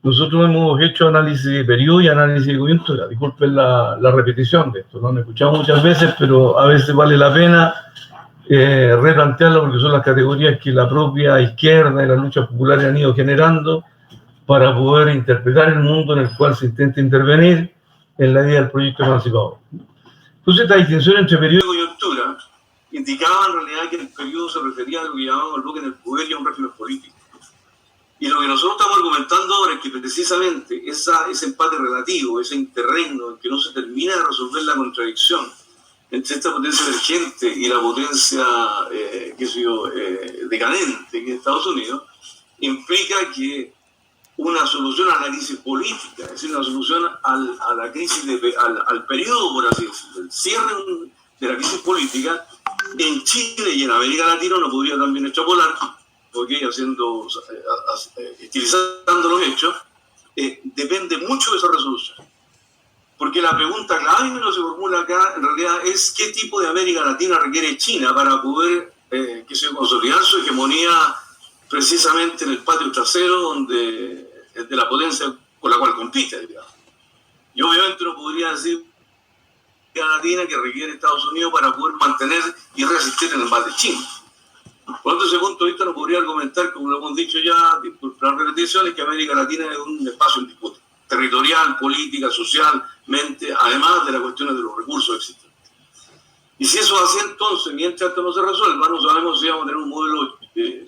nosotros hemos hecho análisis de periodo y análisis de coyuntura. Disculpen la repetición de esto, lo han escuchado muchas veces, pero a veces vale la pena replantearlo porque son las categorías que la propia izquierda y las luchas populares han ido generando para poder interpretar el mundo en el cual se intenta intervenir en la vida del proyecto emancipador. Entonces, esta distinción entre periodo y coyuntura indicaba en realidad que el periodo se refería a lo que llamábamos el bloque en el poder y a un régimen político. Y lo que nosotros estamos argumentando ahora es que precisamente ese empate relativo, ese interregno en que no se termina de resolver la contradicción entre esta potencia emergente y la potencia decadente que es Estados Unidos, implica que una solución a la crisis política, es decir, una solución a la crisis, al periodo, por así decirlo, el cierre de la crisis política, en Chile y en América Latina no podría también extrapolar, porque estilizando los hechos, depende mucho de esa resolución. Porque la pregunta clave que se formula acá, en realidad, es qué tipo de América Latina requiere China para poder consolidar su hegemonía precisamente en el patio trasero de la potencia con la cual compite, digamos. Y obviamente no podría decir Latina que requiere Estados Unidos para poder mantener y resistir en el mar de China. Por otro, desde ese punto de vista, no podría argumentar, como lo hemos dicho ya, por las repeticiones, que América Latina es un espacio en disputa, territorial, política, socialmente, además de las cuestiones de los recursos existentes. Y si eso es así, entonces, mientras esto no se resuelva, no sabemos si vamos a tener un modelo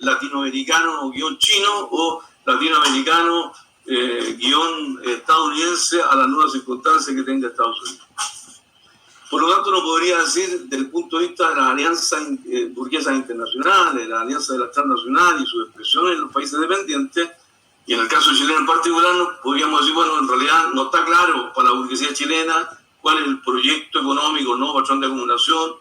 latinoamericano guión chino o latinoamericano guión estadounidense a las nuevas circunstancias que tenga Estados Unidos. Por lo tanto, no podría decir, desde el punto de vista de las alianzas burguesas internacionales, la alianza de las transnacionales y sus expresiones en los países dependientes, y en el caso chileno en particular, podríamos decir, bueno, en realidad no está claro para la burguesía chilena cuál es el proyecto económico, no patrón de acumulación,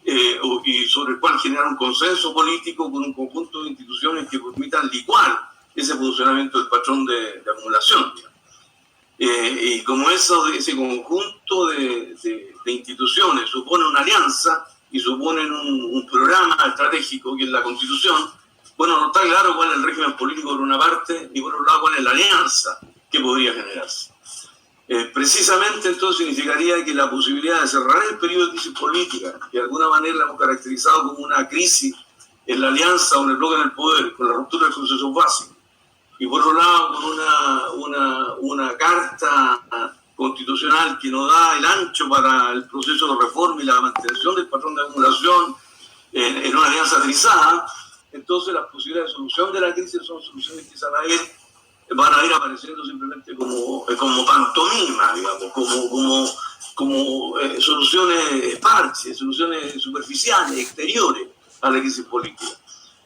y sobre el cual generar un consenso político con un conjunto de instituciones que permitan licuar ese funcionamiento del patrón de acumulación. Y como ese conjunto de instituciones supone una alianza y suponen un programa estratégico que es la Constitución, bueno, no está claro cuál es el régimen político por una parte y por otro lado cuál es la alianza que podría generarse. Precisamente entonces significaría que la posibilidad de cerrar el periodo de crisis política, que de alguna manera la hemos caracterizado como una crisis en la alianza o en el bloque del poder, con la ruptura del consenso básico, y por otro lado con una carta constitucional que no da el ancho para el proceso de reforma y la mantención del patrón de acumulación en una alianza trizada, entonces las posibilidades de solución de la crisis son soluciones que van a ir apareciendo simplemente como pantomima, digamos, como soluciones parches, soluciones superficiales, exteriores a la crisis política.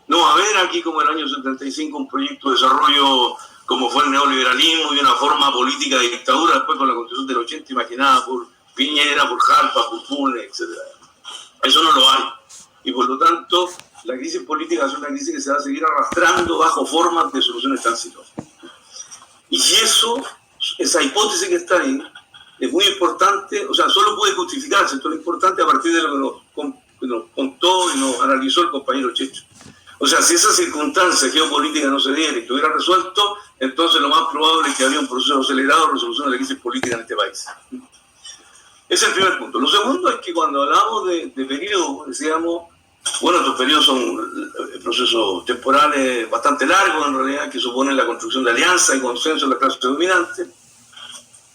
No va a haber aquí, como el año 75, un proyecto de desarrollo como fue el neoliberalismo y una forma política de dictadura después con la Constitución del 80 imaginada por Piñera, por Jalpa, por Funes, etc. Eso no lo hay. Y por lo tanto, la crisis política es una crisis que se va a seguir arrastrando bajo formas de soluciones transitorias. Y esa hipótesis que está ahí, es muy importante, o sea, solo puede justificarse, esto es importante a partir de lo que nos contó y nos analizó el compañero Checho. O sea, si esa circunstancia geopolítica no se diera y estuviera resuelto, entonces lo más probable es que habría un proceso acelerado de resolución de la crisis política en este país. Ese es el primer punto. Lo segundo es que cuando hablamos de periodos, decíamos, bueno, estos periodos son procesos temporales bastante largos, en realidad, que suponen la construcción de alianzas y consenso en la clase dominante,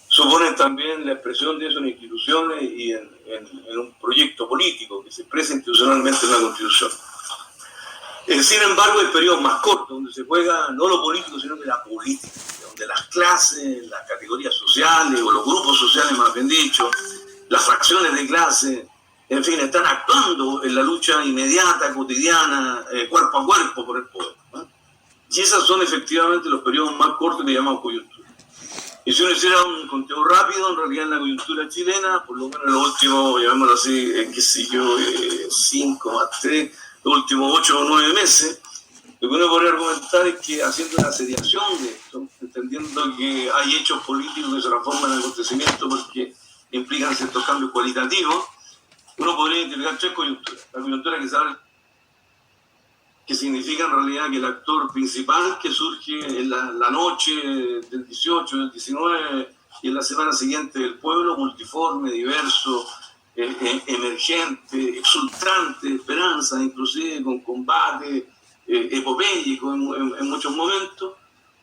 suponen también la expresión de eso en instituciones y en un proyecto político que se expresa institucionalmente en la Constitución. Sin embargo, hay periodos más cortos, donde se juega no lo político, sino que la política, donde las clases, las categorías sociales, o los grupos sociales, más bien dicho, las fracciones de clase, en fin, están actuando en la lucha inmediata, cotidiana, cuerpo a cuerpo por el poder, ¿no? Y esos son efectivamente los periodos más cortos que llamamos coyuntura. Y si uno hiciera un conteo rápido, en realidad en la coyuntura chilena, por lo menos en los últimos, llamémoslo así, 5 más 3, los últimos 8 o 9 meses, lo que uno podría argumentar es que haciendo una asediación de esto, entendiendo que hay hechos políticos que se transforman en acontecimientos porque implican ciertos cambios cualitativos, uno podría identificar 3 coyunturas. La coyuntura que sabe, que significa en realidad que el actor principal que surge en la noche del 18, del 19 y en la semana siguiente del pueblo, multiforme, diverso, emergente, exultante, esperanza, inclusive con combate epopéyico en muchos momentos,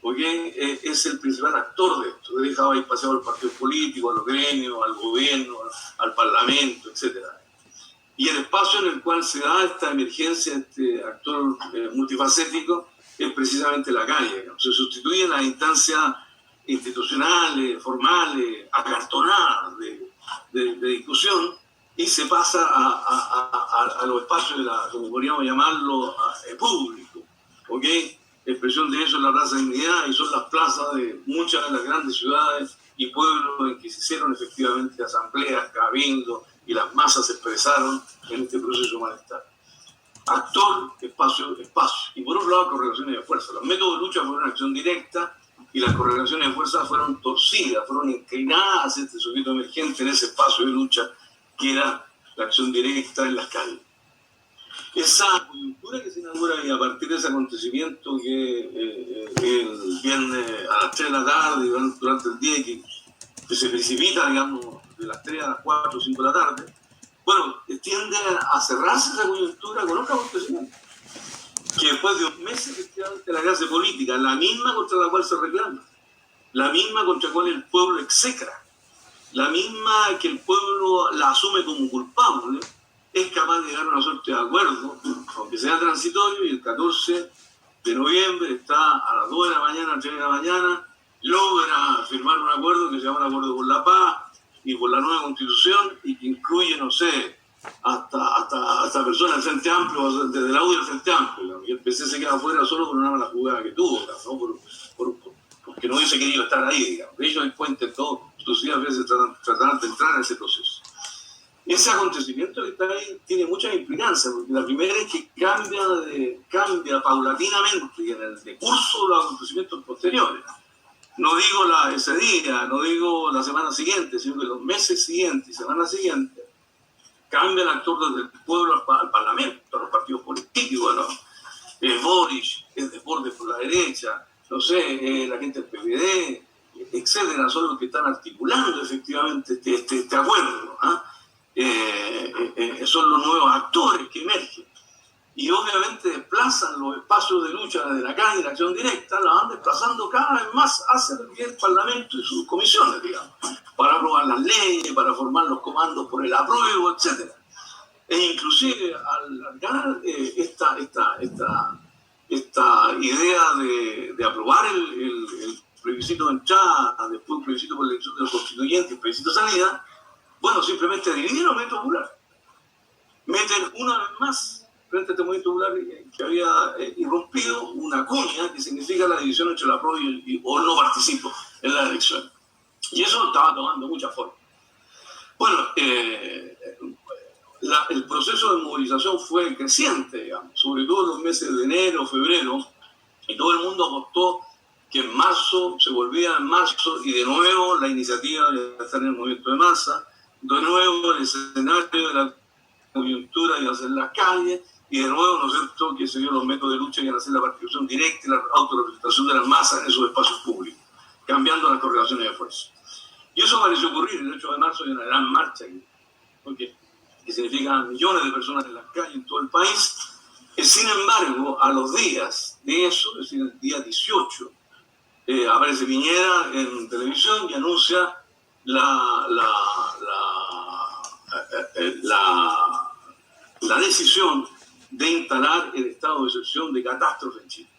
porque es el principal actor de esto, que deja ahí paseado al partido político, a los gremios, al gobierno, al parlamento, etc. Y el espacio en el cual se da esta emergencia, este actor multifacético, es precisamente la calle. Se sustituyen las instancias institucionales, formales, acartonadas de discusión, y se pasa a los espacios de como podríamos llamarlo, público, ¿ok? Expresión de eso es la Plaza de Dignidad, y son las plazas de muchas de las grandes ciudades y pueblos en que se hicieron efectivamente asambleas, cabildos, y las masas se expresaron en este proceso de malestar. Actor, espacio, espacio. Y por otro lado, correlaciones de fuerza. Los métodos de lucha fueron acción directa y las correlaciones de fuerza fueron torcidas, fueron inclinadas hacia este sujeto emergente en ese espacio de lucha que era la acción directa en las calles. Esa coyuntura que se inaugura y a partir de ese acontecimiento que el viernes a las 3 de la tarde, durante el día, que se precipita, digamos, de las 3 a las 4 o 5 de la tarde, bueno, tiende a cerrarse esa coyuntura con otro acontecimiento, que después de un mes efectivamente la clase política, la misma contra la cual se reclama, la misma contra la cual el pueblo execra, la misma que el pueblo la asume como culpable, es capaz de llegar a una suerte de acuerdo, aunque sea transitorio, y el 14 de noviembre está a las 2 de la mañana, 3 de la mañana, logra firmar un acuerdo que se llama el Acuerdo por la Paz y por la nueva Constitución, y que incluye, no sé, hasta personas del Frente Amplio, desde la UDI del Frente Amplio, y el PC se queda afuera solo por una mala jugada que tuvo, ¿no? Porque no hubiese querido estar ahí, digamos. Ellos después intentó, inclusive a veces tratar de entrar en ese proceso. Ese acontecimiento que está ahí tiene muchas implicancias, porque la primera es que cambia paulatinamente en el decurso de los acontecimientos posteriores. No digo ese día, no digo la semana siguiente, sino que los meses siguientes y semanas siguientes cambia el actor desde el pueblo al Parlamento, a los partidos políticos, ¿no? Boris es de borde por la derecha, no sé, la gente del PPD, etcétera, son los que están articulando efectivamente este acuerdo, ¿eh? Son los nuevos actores que emergen. Y obviamente desplazan los espacios de lucha de la calle, de la acción directa, la van desplazando cada vez más hacia el Parlamento y sus comisiones, digamos, para aprobar las leyes, para formar los comandos por el apruebo, etc. E inclusive al ganar esta idea de aprobar el plebiscito de entrada, después el plebiscito por elección de los constituyentes, el plebiscito de salida, bueno, simplemente dividieron el movimiento popular. Meten una vez más frente a este movimiento popular que había irrumpido una cuña que significa la división entre el apruebo o no participo en la elección. Y eso estaba tomando mucha forma. Bueno, el proceso de movilización fue creciente, digamos, sobre todo en los meses de enero, febrero, y todo el mundo apostó que en marzo se volvía en marzo y de nuevo la iniciativa de estar en el movimiento de masa, de nuevo el escenario de la coyuntura iba a ser las calles, y de nuevo, ¿no es cierto?, que se dio los métodos de lucha que iban a ser la participación directa y la autorrepresentación de las masas en esos espacios públicos, cambiando las correlaciones de fuerza. Y eso pareció ocurrir el 8 de marzo, hay una gran marcha que significa millones de personas en las calles en todo el país. Sin embargo, a los días de eso, es decir, el día 18, aparece Piñera en televisión y anuncia la decisión de instalar el estado de excepción de catástrofe en Chile.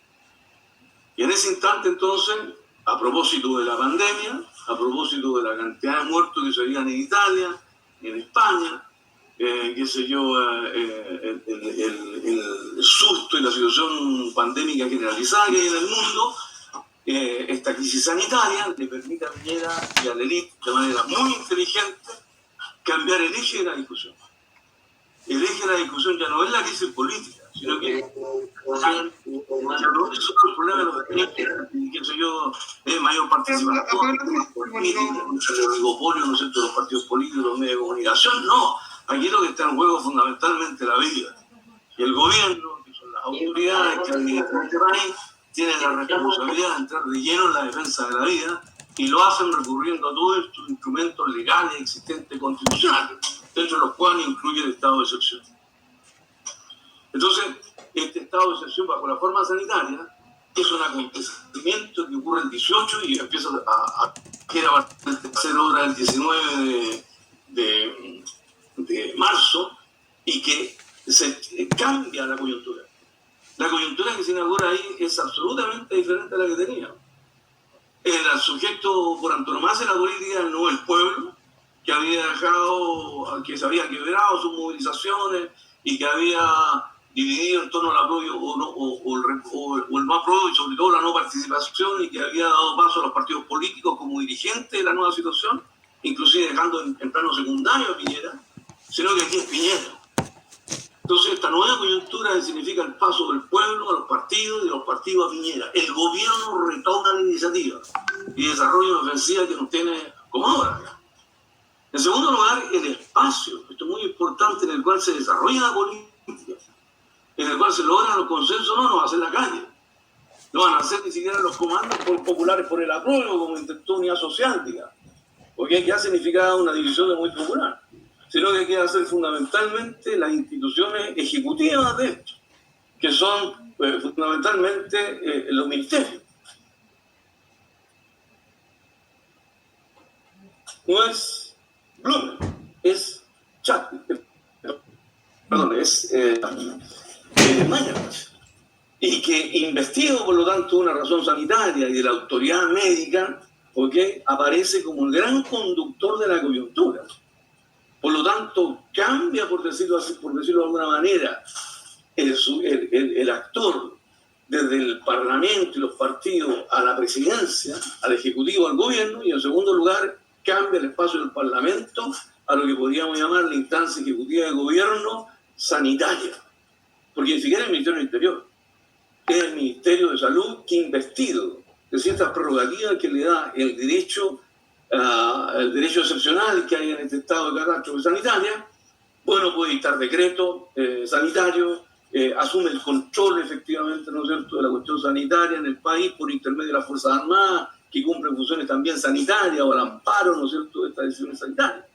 Y en ese instante, entonces, a propósito de la pandemia, a propósito de la cantidad de muertos que se veían en Italia, en España, qué sé yo, el susto y la situación pandémica generalizada que hay en el mundo, esta crisis sanitaria le permite a Piñera y a la élite de manera muy inteligente cambiar el eje de la discusión. El eje de la discusión ya no es la crisis política, sino que ya no es solo el problema de los derechos, qué sé yo, mayor participación, el oligopolio, ¿no es cierto?, de los partidos políticos, los medios de comunicación. No, aquí lo que está en juego es fundamentalmente la vida. Y el gobierno, que son las autoridades que administran este país, tienen la responsabilidad de entrar de lleno en la defensa de la vida, y lo hacen recurriendo a todos estos instrumentos legales existentes constitucionales, dentro de los cuales incluye el estado de excepción. Entonces, este estado de excepción bajo la forma sanitaria es un acontecimiento que ocurre el 18 y empieza a la tercera hora del 19 de marzo, y que se cambia la coyuntura. La coyuntura que se inaugura ahí es absolutamente diferente a la que teníamos. El sujeto por antonomasia de la política no el pueblo, que había dejado, que se había quebrado sus movilizaciones y que había dividido en torno al apruebo o el no apruebo, y sobre todo la no participación, y que había dado paso a los partidos políticos como dirigentes de la nueva situación, inclusive dejando en plano secundario a Piñera, sino que aquí es Piñera. Entonces, esta nueva coyuntura significa el paso del pueblo a los partidos y de los partidos a Piñera. El gobierno retoma la iniciativa y desarrolla una ofensiva que nos tiene como ahora. En segundo lugar, el espacio, esto es muy importante, en el cual se desarrolla la política, en el cual se logran los consensos, no va a ser la calle. No van a hacer ni siquiera los comandos populares por el apruebo, como intentó Unidad Social, digamos. porque ya significaba una división de muy popular, sino que quiere hacer fundamentalmente las instituciones ejecutivas de esto, que son fundamentalmente los ministerios. No es Blumen, es Mañalich, y que investido por lo tanto una razón sanitaria y de la autoridad médica, aparece como el gran conductor de la coyuntura. Por lo tanto, cambia, por decirlo de alguna manera, el actor desde el Parlamento y los partidos a la presidencia, al Ejecutivo, al gobierno, y en segundo lugar, cambia el espacio del Parlamento a lo que podríamos llamar la instancia ejecutiva de gobierno sanitaria. Porque ni siquiera es el Ministerio del Interior, es el Ministerio de Salud que, investido de ciertas prerrogativas que le da el derecho excepcional que hay en este estado de catástrofe sanitaria, bueno, puede dictar decretos sanitarios, asume el control efectivamente, ¿no es cierto?, de la cuestión sanitaria en el país por intermedio de las Fuerzas Armadas, que cumplen funciones también sanitarias o al amparo, ¿no es cierto?, de estas decisiones sanitarias.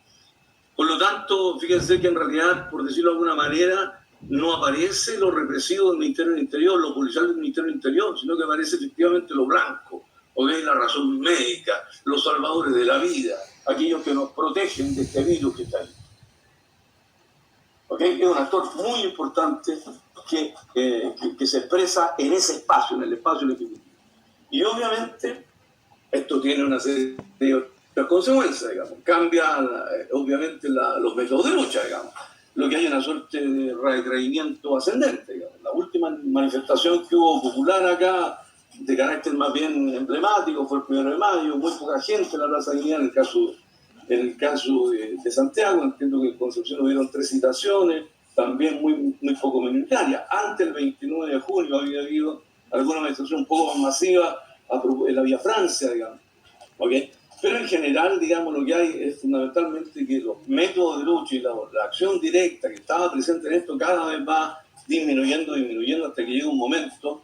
Por lo tanto, fíjense que en realidad, por decirlo de alguna manera, no aparece lo represivo del Ministerio del Interior, lo policial del Ministerio del Interior, sino que aparece efectivamente lo blanco, la razón médica, los salvadores de la vida, aquellos que nos protegen de este virus que está ahí. Es un actor muy importante que se expresa en ese espacio, en el espacio del Ejecutivo. Y obviamente esto tiene una serie de otras consecuencias, digamos. Cambia obviamente los métodos de lucha, digamos. Lo que hay una suerte de retraimiento ascendente, digamos. La última manifestación que hubo popular acá, de carácter más bien emblemático, fue el 1 de mayo, muy poca gente en la Plaza Dignidad, en el caso de Santiago. Entiendo que en Concepción hubieron 3 citaciones, también muy poco minoritaria. Antes del 29 de junio había habido alguna manifestación un poco más masiva en la Vía Francia, digamos. Pero en general, digamos, lo que hay es fundamentalmente que los métodos de lucha y la acción directa que estaba presente en esto cada vez va disminuyendo hasta que llega un momento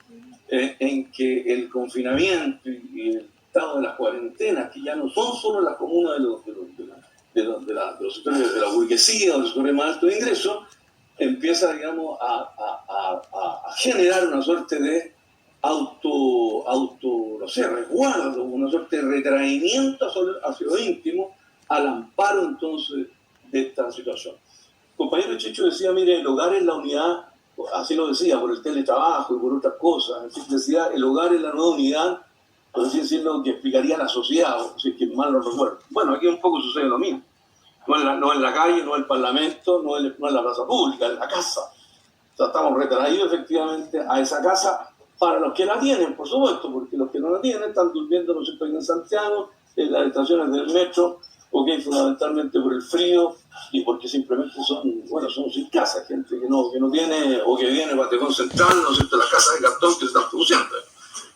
en que el confinamiento y el estado de las cuarentenas, que ya no son solo las comunas de los sectores de la burguesía o de los sectores más altos de ingresos, empieza, digamos, a generar una suerte de resguardo, una suerte de retraimiento hacia lo íntimo, al amparo entonces de esta situación. El compañero Chicho decía, mire, el hogar es la unidad, así lo decía, por el teletrabajo y por otras cosas, decía, el hogar es la nueva unidad, por así decirlo, que explicaría la sociedad, o si es que mal lo recuerdo. Bueno, aquí un poco sucede lo mismo. No en la calle, no en el Parlamento, no en la plaza pública, en la casa. O sea, estamos retraídos efectivamente a esa casa para los que la tienen, por supuesto, porque los que no la tienen están durmiendo, ¿no sé, en Santiago, en las estaciones del metro, fundamentalmente por el frío y porque simplemente son sin casa, gente que no tiene o que viene para Tejón Central, ¿no es cierto?, las casas de cartón que se están produciendo.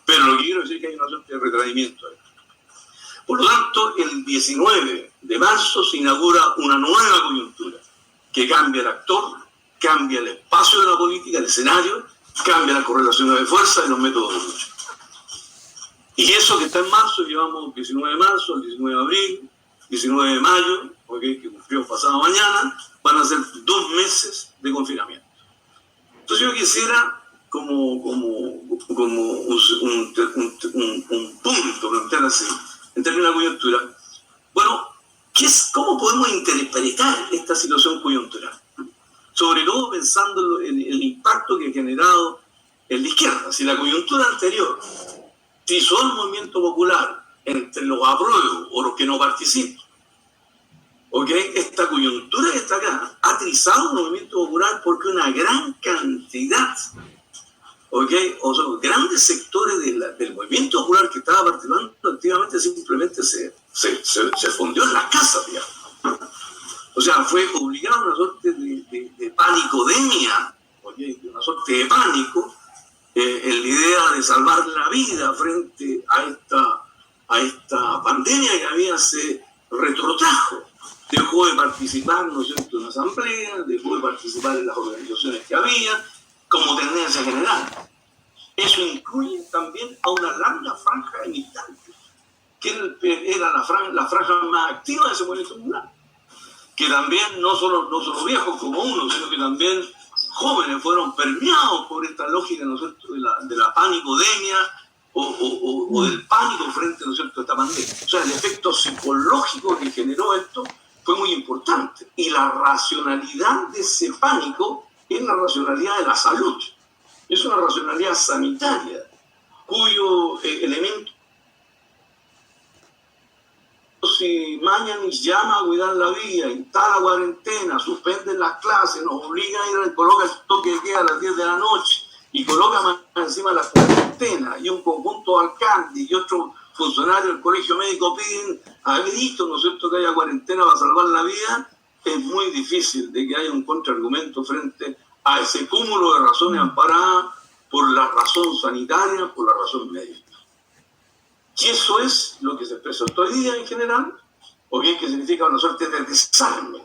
Pero lo que quiero decir es que hay una suerte de retraimiento ahí. Por lo tanto, el 19 de marzo se inaugura una nueva coyuntura que cambia el actor, cambia el espacio de la política, el escenario, cambia las correlaciones de fuerza y los métodos de lucha. Y eso que está en marzo, llevamos 19 de marzo, el 19 de abril, 19 de mayo, que cumplimos pasado mañana, van a ser 2 meses de confinamiento. Entonces yo quisiera, como un punto, plantear así, en términos de coyuntura, bueno, ¿cómo podemos interpretar esta situación coyuntural? Sobre todo pensando en el impacto que ha generado en la izquierda. Si la coyuntura anterior se hizo el movimiento popular entre los apruebos o los que no participan, esta coyuntura que está acá ha trizado un movimiento popular porque una gran cantidad, o sea, grandes sectores del movimiento popular que estaba participando activamente simplemente se fundió en las casas, digamos. O sea, fue obligado a una suerte de panicodemia, una suerte de pánico, en la idea de salvar la vida frente a esta pandemia que había se retrotrajo. Dejó de participar, ¿no es cierto?, en la asamblea, dejó de participar en las organizaciones que había, como tendencia general. Eso incluye también a una larga franja de militantes, que era la franja más activa de ese movimiento popular, que también no solo viejos como uno, sino que también jóvenes fueron permeados por esta lógica, ¿no es cierto?, de la panicodemia o del pánico frente, ¿no es cierto?, a esta pandemia. O sea, el efecto psicológico que generó esto fue muy importante. Y la racionalidad de ese pánico es la racionalidad de la salud. Es una racionalidad sanitaria, cuyo elemento, si Mañalich llama a cuidar la vida, instala cuarentena, suspende las clases, nos obliga a ir, coloca el toque de queda a las 10 de la noche y coloca más encima la cuarentena, y un conjunto de alcaldes y otros funcionarios del colegio médico piden a grito, ¿no es cierto?, que haya cuarentena para salvar la vida. Es muy difícil de que haya un contraargumento frente a ese cúmulo de razones amparadas por la razón sanitaria, por la razón médica. Y eso es lo que se expresa hoy día en general, que significa una suerte de desarme,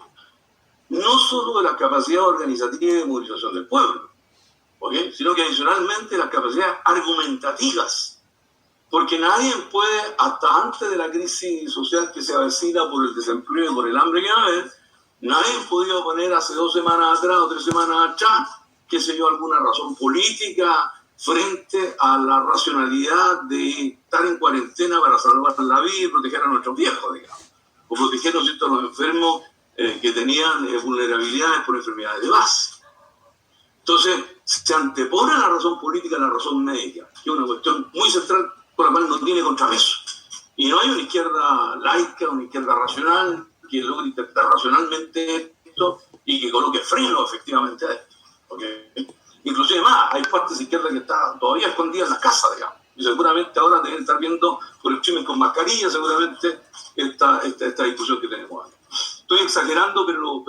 no solo de las capacidades organizativas y de movilización del pueblo, sino que adicionalmente las capacidades argumentativas, porque nadie puede, hasta antes de la crisis social que se avecina por el desempleo y por el hambre que va a haber, nadie podía poner hace 2 semanas atrás o 3 semanas atrás, qué sé yo, alguna razón política frente a la racionalidad de estar en cuarentena para salvar la vida y proteger a nuestros viejos, digamos, o proteger, ¿no es cierto?, a los enfermos que tenían vulnerabilidades por enfermedades de base. Entonces, se antepone la razón política a la razón médica, que es una cuestión muy central por la cual no tiene contrapeso. Y no hay una izquierda laica, una izquierda racional, que logre interpretar racionalmente esto y que coloque freno efectivamente a esto. Inclusive más, hay partes de izquierda que están todavía escondidas en la casa, digamos. Y seguramente ahora deben estar viendo por el streaming con mascarilla, seguramente, esta discusión que tenemos aquí. Estoy exagerando, pero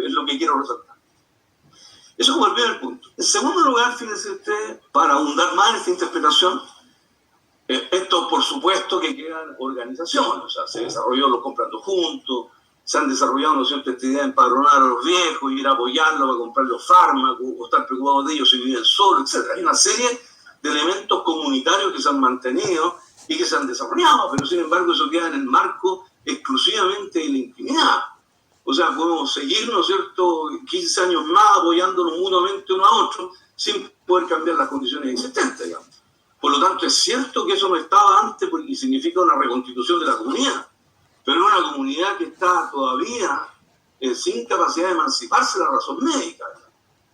es lo que quiero resaltar. Eso como el primer punto. En segundo lugar, fíjense usted, para ahondar más en esta interpretación, esto por supuesto que quedan organizaciones, o sea, se desarrolló los comprando juntos, se han desarrollado, ¿no es cierto?, esta idea de empadronar a los viejos, ir a apoyarlos para comprar los fármacos, o estar preocupados de ellos si viven solos, etc. Hay una serie de elementos comunitarios que se han mantenido y que se han desarrollado, pero sin embargo eso queda en el marco exclusivamente de la intimidad. O sea, podemos seguir, ¿no es cierto?, 15 años más apoyándonos mutuamente uno a otro sin poder cambiar las condiciones existentes, digamos. Por lo tanto, es cierto que eso no estaba antes porque significa una reconstitución de la comunidad, pero es una comunidad que está todavía sin capacidad de emanciparse de la razón médica.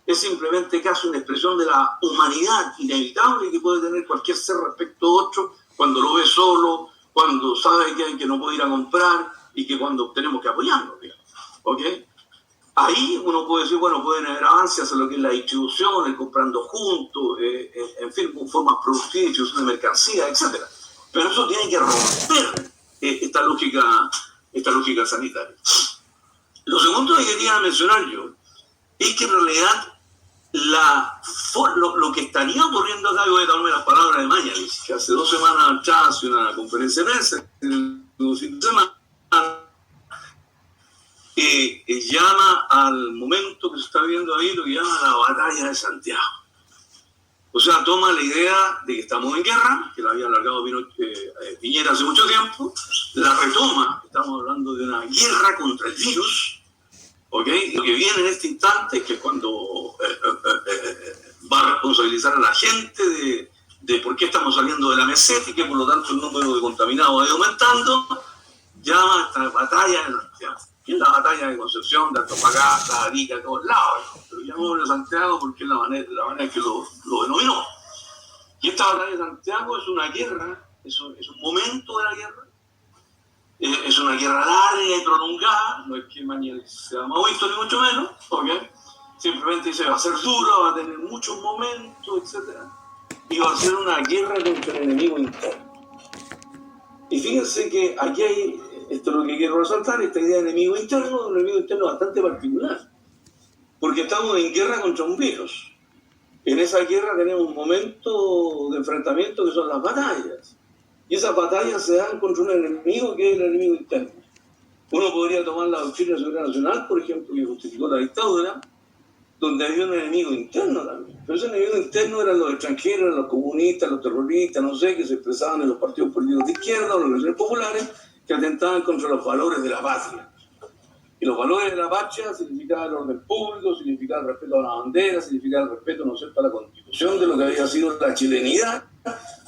Es simplemente casi una expresión de la humanidad inevitable que puede tener cualquier ser respecto a otro cuando lo ve solo, cuando sabe que no puede ir a comprar y que cuando tenemos que apoyarlo, digamos. Ahí uno puede decir, bueno, pueden haber avances hacia lo que es la distribución, el comprando juntos, en fin, con formas productivas, distribución de mercancía, etc. Pero eso tiene que romper esta lógica sanitaria. Lo segundo que quería mencionar yo es que en realidad lo que estaría ocurriendo acá, yo voy a tomarme las palabras de Mañalich, que hace 2 semanas atrás hace una conferencia de prensa, llama al momento que se está viendo ahí lo que llama la batalla de Santiago. O sea, toma la idea de que estamos en guerra, que la había alargado Piñera hace mucho tiempo, la retoma, estamos hablando de una guerra contra el virus, Lo que viene en este instante es que cuando va a responsabilizar a la gente de por qué estamos saliendo de la meseta y que por lo tanto el número de contaminados va a ir aumentando, llama a esta batalla de Santiago. Que es la batalla de Concepción, de Antofagasta, Arica, de todos lados. Pero llamó a Santiago porque es la manera que lo denominó. Y esta batalla de Santiago es una guerra, es un momento de la guerra. Es una guerra larga y prolongada, no es que mañana sea Maoísta ni mucho menos, simplemente dice va a ser duro, va a tener muchos momentos, etc. Y va a ser una guerra contra el enemigo interno. Y fíjense que aquí hay, esto es lo que quiero resaltar, esta idea de enemigo interno, un enemigo interno bastante particular, porque estamos en guerra contra un virus. En esa guerra tenemos un momento de enfrentamiento que son las batallas. Y esas batallas se dan contra un enemigo que es el enemigo interno. Uno podría tomar la doctrina de seguridad nacional, por ejemplo, que justificó la dictadura, donde había un enemigo interno también. Pero ese enemigo interno eran los extranjeros, eran los comunistas, los terroristas, no sé, que se expresaban en los partidos políticos de izquierda o las organizaciones populares que atentaban contra los valores de la patria. Y los valores de la patria significaban el orden público, significaban el respeto a la bandera, significaban el respeto, ¿no es cierto?, a la Constitución de lo que había sido la chilenidad,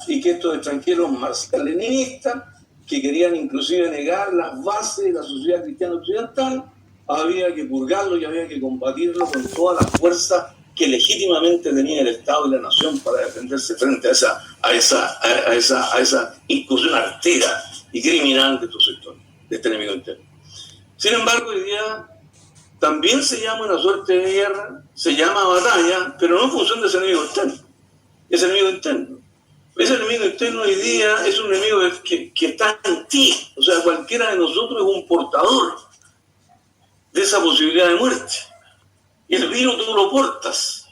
y que estos extranjeros marxistas-leninistas, que querían inclusive negar las bases de la sociedad cristiana occidental, había que purgarlo y había que combatirlo con toda la fuerza que legítimamente tenía el Estado y la nación para defenderse frente a esa incursión artera y criminal de estos sectores, de este enemigo interno. Sin embargo, hoy día también se llama una suerte de guerra, se llama batalla, pero no en función de ese enemigo externo, ese enemigo interno. Ese enemigo interno hoy día es un enemigo que está en ti, o sea, cualquiera de nosotros es un portador de esa posibilidad de muerte. Y el virus tú lo portas.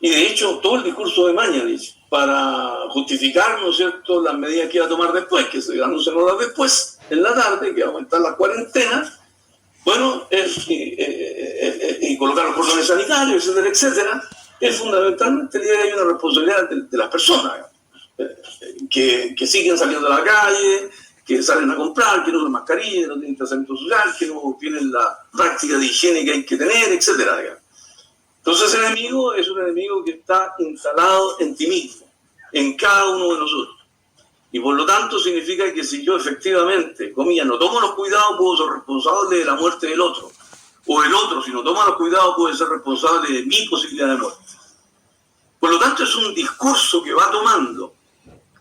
Y de hecho, todo el discurso de Mañalich, para justificar, ¿no es cierto?, las medidas que iba a tomar después, que se anuncian horas después, en la tarde, que va a aumentar las cuarentenas, bueno, y colocar los cordones sanitarios, etcétera, etcétera, es fundamentalmente la idea de que hay una responsabilidad de las personas, que siguen saliendo a la calle, que salen a comprar, que no usan mascarilla, que no tienen tratamiento social, que no tienen la práctica de higiene que hay que tener, etcétera. Entonces el enemigo es un enemigo que está instalado en ti mismo, en cada uno de nosotros. Y por lo tanto significa que si yo efectivamente, comillas, no tomo los cuidados, puedo ser responsable de la muerte del otro. O el otro, si no toma los cuidados, puede ser responsable de mi posibilidad de muerte. Por lo tanto, es un discurso que va tomando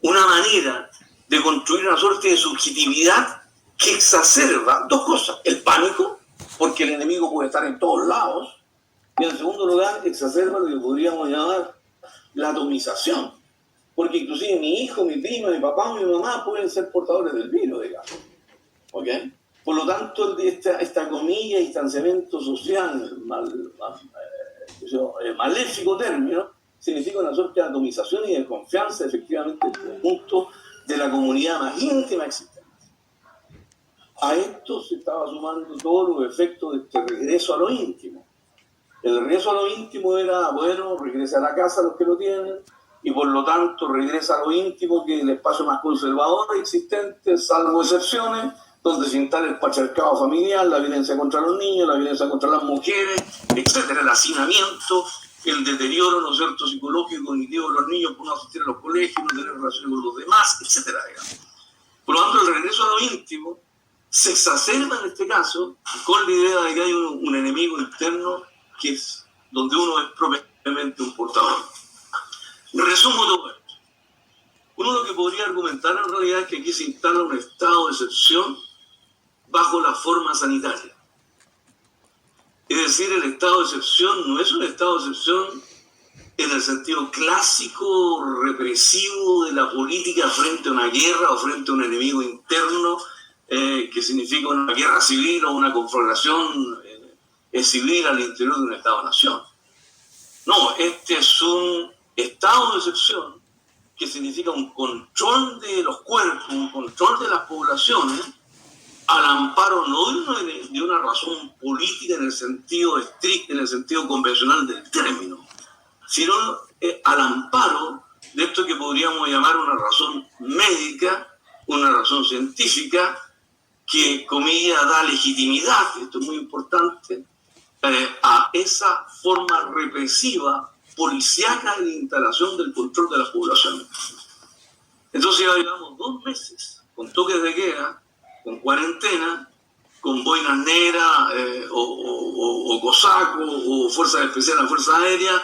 una manera de construir una suerte de subjetividad que exacerba dos cosas: el pánico, porque el enemigo puede estar en todos lados, y en segundo lugar exacerba lo que podríamos llamar la atomización, porque inclusive mi hijo, mi prima, mi papá o mi mamá pueden ser portadores del virus, digamos. ¿Ok? Por lo tanto, esta comilla, distanciamiento social, maléfico término, significa una suerte de atomización y de confianza efectivamente en el conjunto de la comunidad más íntima existente. A esto se estaba sumando todos los efectos de este regreso a lo íntimo. El regreso a lo íntimo era, bueno, regresa a la casa los que lo tienen, y por lo tanto regresa a lo íntimo, que es el espacio más conservador existente, salvo excepciones, donde se instala el patriarcado familiar, la violencia contra los niños, la violencia contra las mujeres, etcétera, el hacinamiento, el deterioro, ¿no es cierto?, psicológico y cognitivo de los niños por no asistir a los colegios, no tener relaciones con los demás, etcétera. Por lo tanto, el regreso a lo íntimo se exacerba en este caso con la idea de que hay un enemigo interno que es donde uno es propiamente un portador. Resumo todo esto. Uno lo que podría argumentar en realidad es que aquí se instala un estado de excepción bajo la forma sanitaria. Es decir, el estado de excepción no es un estado de excepción en el sentido clásico, represivo de la política frente a una guerra o frente a un enemigo interno, que significa una guerra civil o una conflagración civil al interior de un Estado-nación. No, este es un estado de excepción que significa un control de los cuerpos, un control de las poblaciones, al amparo no de una razón política en el sentido estricto, en el sentido convencional del término, sino al amparo de esto que podríamos llamar una razón médica, una razón científica, que, comillas, da legitimidad, esto es muy importante, a esa forma represiva, policíaca de instalación del control de las poblaciones. Entonces ya llevamos 2 meses con toques de queda, con cuarentena, con boinas negras o cosacos o fuerzas especiales, fuerzas aéreas,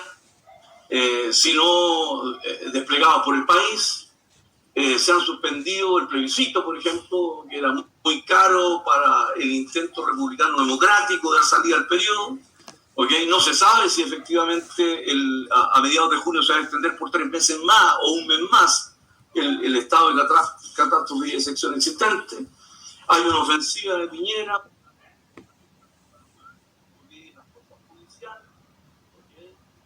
sino desplegados por el país. Se han suspendido el plebiscito, por ejemplo, que era muy caro para el intento republicano democrático de dar salida al periodo. ¿Okay? No se sabe si efectivamente a mediados de junio se va a extender por 3 meses más o un mes más el estado de catástrofe y excepción existente. Hay una ofensiva de Piñera,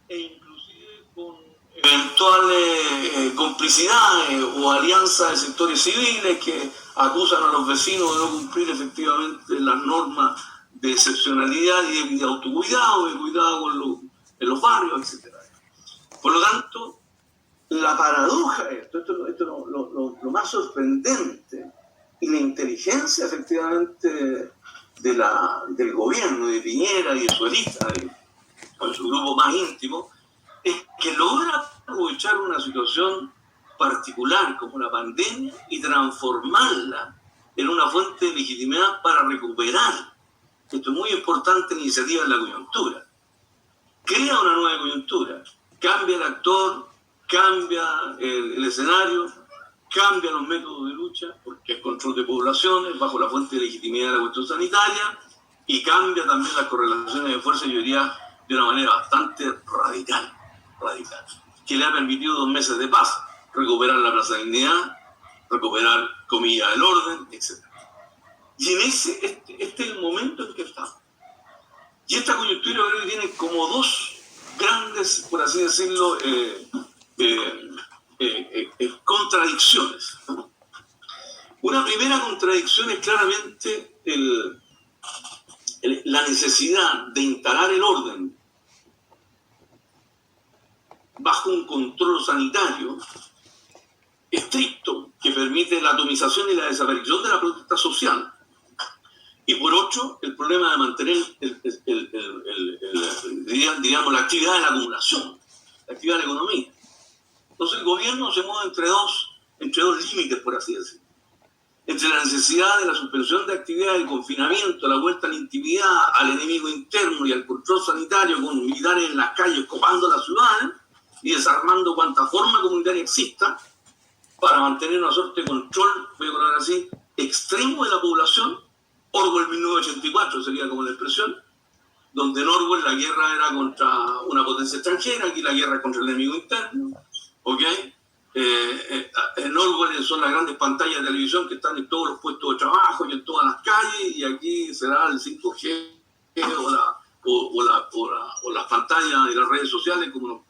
e inclusive con eventuales complicidades o alianzas de sectores civiles que acusan a los vecinos de no cumplir efectivamente las normas de excepcionalidad y de autocuidado, de cuidado en los barrios, etc. Por lo tanto, la paradoja de esto es lo más sorprendente, y la inteligencia efectivamente del gobierno, de Piñera y de su elita, con su grupo más íntimo, es que logra aprovechar una situación particular como la pandemia y transformarla en una fuente de legitimidad para recuperar, esto es muy importante, iniciativa en la coyuntura. Crea una nueva coyuntura, cambia el actor, cambia el escenario, cambia los métodos de lucha, porque es control de poblaciones, bajo la fuente de legitimidad de la cuestión sanitaria, y cambia también las correlaciones de fuerza, yo diría, de una manera bastante radical, que le ha permitido 2 meses de paz, recuperar la Plaza de Dignidad, recuperar, comillas, el orden, etc. Y en este es el momento en que estamos. Y esta coyuntura creo que tiene como 2 grandes, por así decirlo, contradicciones. Una primera contradicción es claramente la necesidad de instalar el orden bajo un control sanitario estricto que permite la atomización y la desaparición de la protesta social. Y por otro, el problema de mantener digamos, la actividad de la acumulación, la actividad de la economía. Entonces el gobierno se mueve entre dos límites, por así decirlo. Entre la necesidad de la suspensión de actividad, el confinamiento, la vuelta a la intimidad, al enemigo interno y al control sanitario con militares en las calles copando las ciudades y desarmando cuanta forma comunitaria exista para mantener una suerte de control, voy a poner así, extremo de la población. Orwell 1984 sería como la expresión, donde en Orwell la guerra era contra una potencia extranjera, aquí la guerra es contra el enemigo interno, ¿ok? En Orwell son las grandes pantallas de televisión que están en todos los puestos de trabajo y en todas las calles, y aquí será el 5G o las pantallas de las redes sociales, como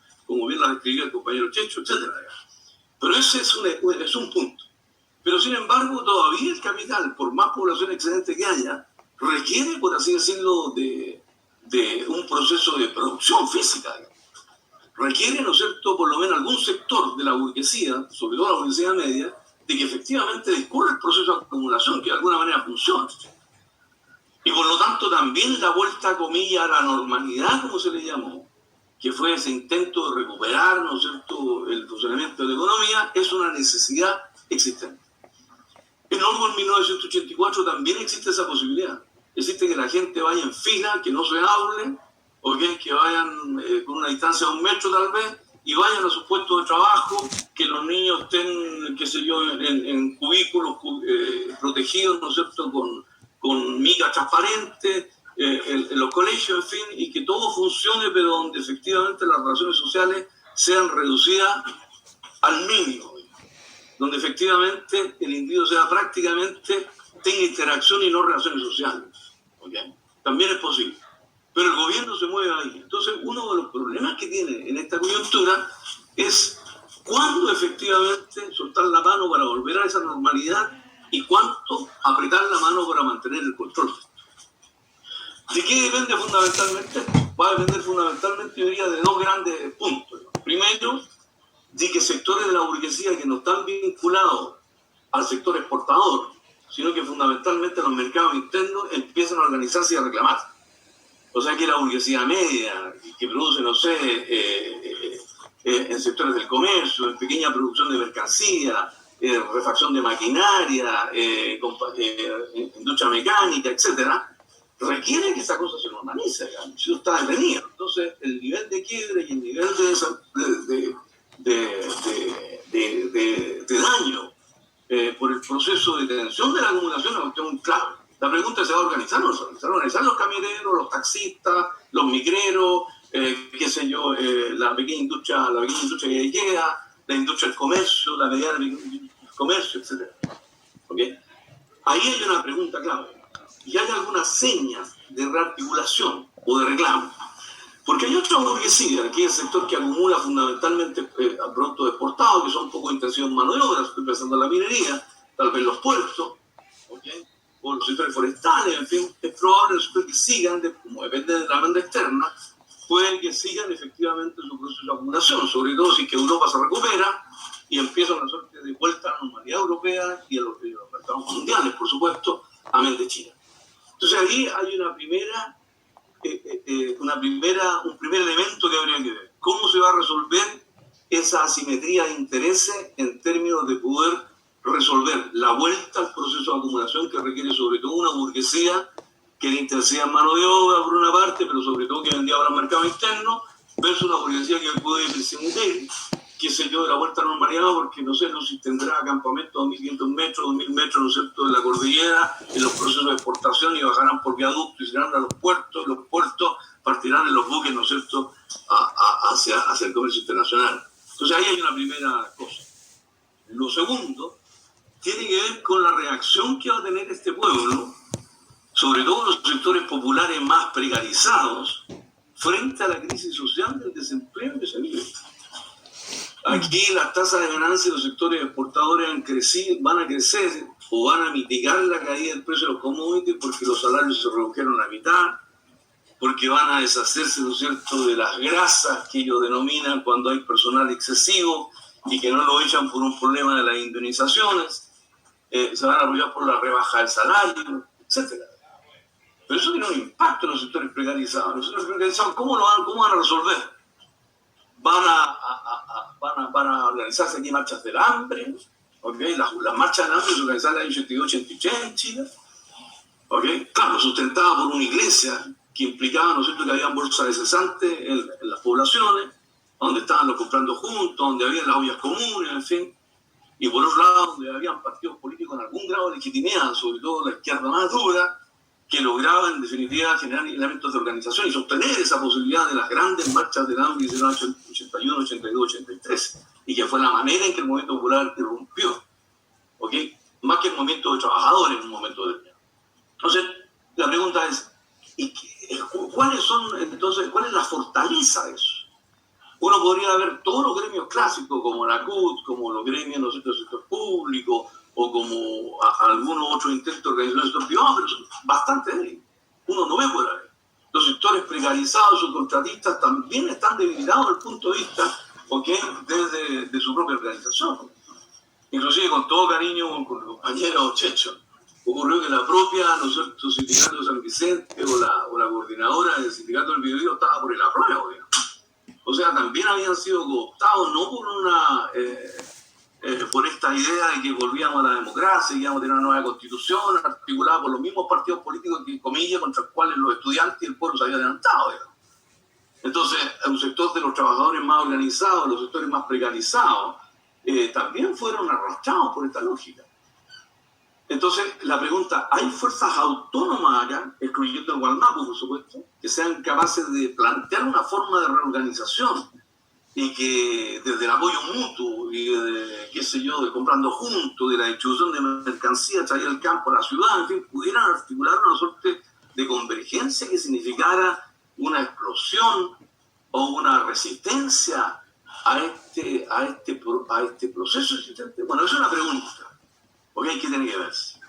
bien las describió el compañero Checho, etc. Pero ese es un punto. Pero sin embargo, todavía el capital, por más población excedente que haya, requiere, por así decirlo, de un proceso de producción física. Requiere, ¿no es cierto?, por lo menos algún sector de la burguesía, sobre todo la burguesía media, de que efectivamente discurra el proceso de acumulación, que de alguna manera funcione. Y por lo tanto también la vuelta, comillas, a la normalidad, como se le llamó, que fue ese intento de recuperar, ¿no es cierto?, el funcionamiento de la economía, es una necesidad existente. En Orwell 1984 también existe esa posibilidad. Existe que la gente vaya en fila, que no se hable, ¿okay? Que vayan con una distancia de 1 metro tal vez, y vayan a sus puestos de trabajo, que los niños estén, qué sé yo, en cubículos protegidos, ¿no es cierto?, con mica transparente, en los colegios, en fin, y que todo funcione, pero donde efectivamente las relaciones sociales sean reducidas al mínimo, donde efectivamente el individuo sea prácticamente, tenga interacción y no relaciones sociales. ¿Okay? También es posible. Pero el gobierno se mueve ahí. Entonces, uno de los problemas que tiene en esta coyuntura es cuándo efectivamente soltar la mano para volver a esa normalidad y cuánto apretar la mano para mantener el control. ¿De qué depende fundamentalmente? Va a depender fundamentalmente, yo diría, de 2 grandes puntos. Primero, de que sectores de la burguesía que no están vinculados al sector exportador, sino que fundamentalmente los mercados internos empiezan a organizarse y a reclamar. O sea que la burguesía media, que produce, no sé, en sectores del comercio, en pequeña producción de mercancía, refacción de maquinaria, industria mecánica, etcétera, requiere que esa cosa se normalice, digamos, si no está detenido. Entonces, el nivel de quiebre y el nivel de daño por el proceso de tensión de la acumulación es una cuestión clave. La pregunta es: ¿se va a organizar o no se va a organizar? ¿Se van a organizar los camioneros, los taxistas, los micreros, qué sé yo, la pequeña industria que queda, la industria del comercio, la mediana del comercio, etcétera? ¿Okay? Ahí hay una pregunta clave. ¿Y hay algunas señas de rearticulación o de reclamo? Porque hay otra burguesía, que es el sector que acumula fundamentalmente productos exportados, que son poco intensivos en mano de obra, estoy pensando en la minería, tal vez los puertos, ¿okay? O los sectores forestales, en fin, es probable que sigan, como depende de la demanda externa, pueden que sigan efectivamente mercados mundiales, por supuesto, amén de China. Entonces ahí hay un primer elemento que habría que ver. ¿Cómo se va a resolver esa asimetría de intereses en términos de poder resolver la vuelta al proceso de acumulación que requiere sobre todo una burguesía que era intensiva en mano de obra por una parte, pero sobre todo que vendía para el mercado interno, versus una burguesía que puede prescindir, qué sé yo, de la vuelta a la normalidad, porque no sé si tendrá campamentos de 2.500 metros, 2.000 metros, ¿no es cierto?, de la cordillera, en los procesos de exportación y bajarán por viaducto y se irán a los puertos partirán en los buques, ¿no es cierto?, hacia el comercio internacional. Entonces ahí hay una primera cosa. Lo segundo tiene que ver con la reacción que va a tener este pueblo, sobre todo los sectores populares más precarizados, frente a la crisis social del desempleo que se vive. Aquí las tasas de ganancia de los sectores exportadores van a crecer o van a mitigar la caída del precio de los commodities porque los salarios se redujeron a la mitad, porque van a deshacerse, ¿no es cierto?, de las grasas que ellos denominan cuando hay personal excesivo y que no lo echan por un problema de las indemnizaciones, se van a apoyar por la rebaja del salario, etc. Pero eso tiene un impacto en los sectores precarizados. Los sectores precarizados, ¿cómo van a resolver? Van a organizarse aquí marchas del hambre, ¿okay? Las marchas del hambre se organizaron en el año 82-83 en Chile, ¿okay? Claro, sustentadas por una iglesia que implicaba, ¿no es cierto?, que había bolsas de cesantes en las poblaciones, donde estaban los comprando juntos, donde había las ollas comunes, en fin, y por otro lado, donde habían partidos políticos en algún grado de legitimidad, sobre todo la izquierda más dura, que lograban en definitiva generar elementos de organización y sostener esa posibilidad de las grandes marchas del hambre que hicieron en 81, 82, 83, y que fue la manera en que el movimiento popular irrumpió, ¿okay? Más que el movimiento de trabajadores en un momento determinado. Entonces, la pregunta es, ¿cuál es la fortaleza de eso? Uno podría ver todos los gremios clásicos, como la CUT, como los gremios, ¿no sé, del sector público, o como algunos otros intentos de organización del sector privado, pero son bastante débiles. Uno no ve por ahí. Los sectores precarizados, sus contratistas, también están debilitados desde el punto de vista, ¿okay?, de su propia organización. Inclusive, con todo cariño, con el compañero Checho, ocurrió que la propia, ¿no es cierto?, sindicato de San Vicente o la coordinadora del sindicato del Biobío estaba por el apruebo, digamos. O sea, también habían sido cooptados, no por esta idea de que volvíamos a la democracia y íbamos a tener una nueva constitución articulada por los mismos partidos políticos que, comillas, contra los cuales los estudiantes y el pueblo se habían adelantado, digamos. Entonces, un sector de los trabajadores más organizados, los sectores más precarizados, también fueron arrastrados por esta lógica. Entonces, la pregunta, ¿hay fuerzas autónomas acá, excluyendo el Gualmapu, por supuesto, que sean capaces de plantear una forma de reorganización y que desde el apoyo mutuo y de, qué sé yo, de comprando juntos, de la distribución de mercancías, traer el campo a la ciudad, en fin, pudieran articular una suerte de convergencia que significara una explosión o una resistencia a este proceso existente? Bueno, esa es una pregunta. ¿Ok? ¿Qué tiene que verse?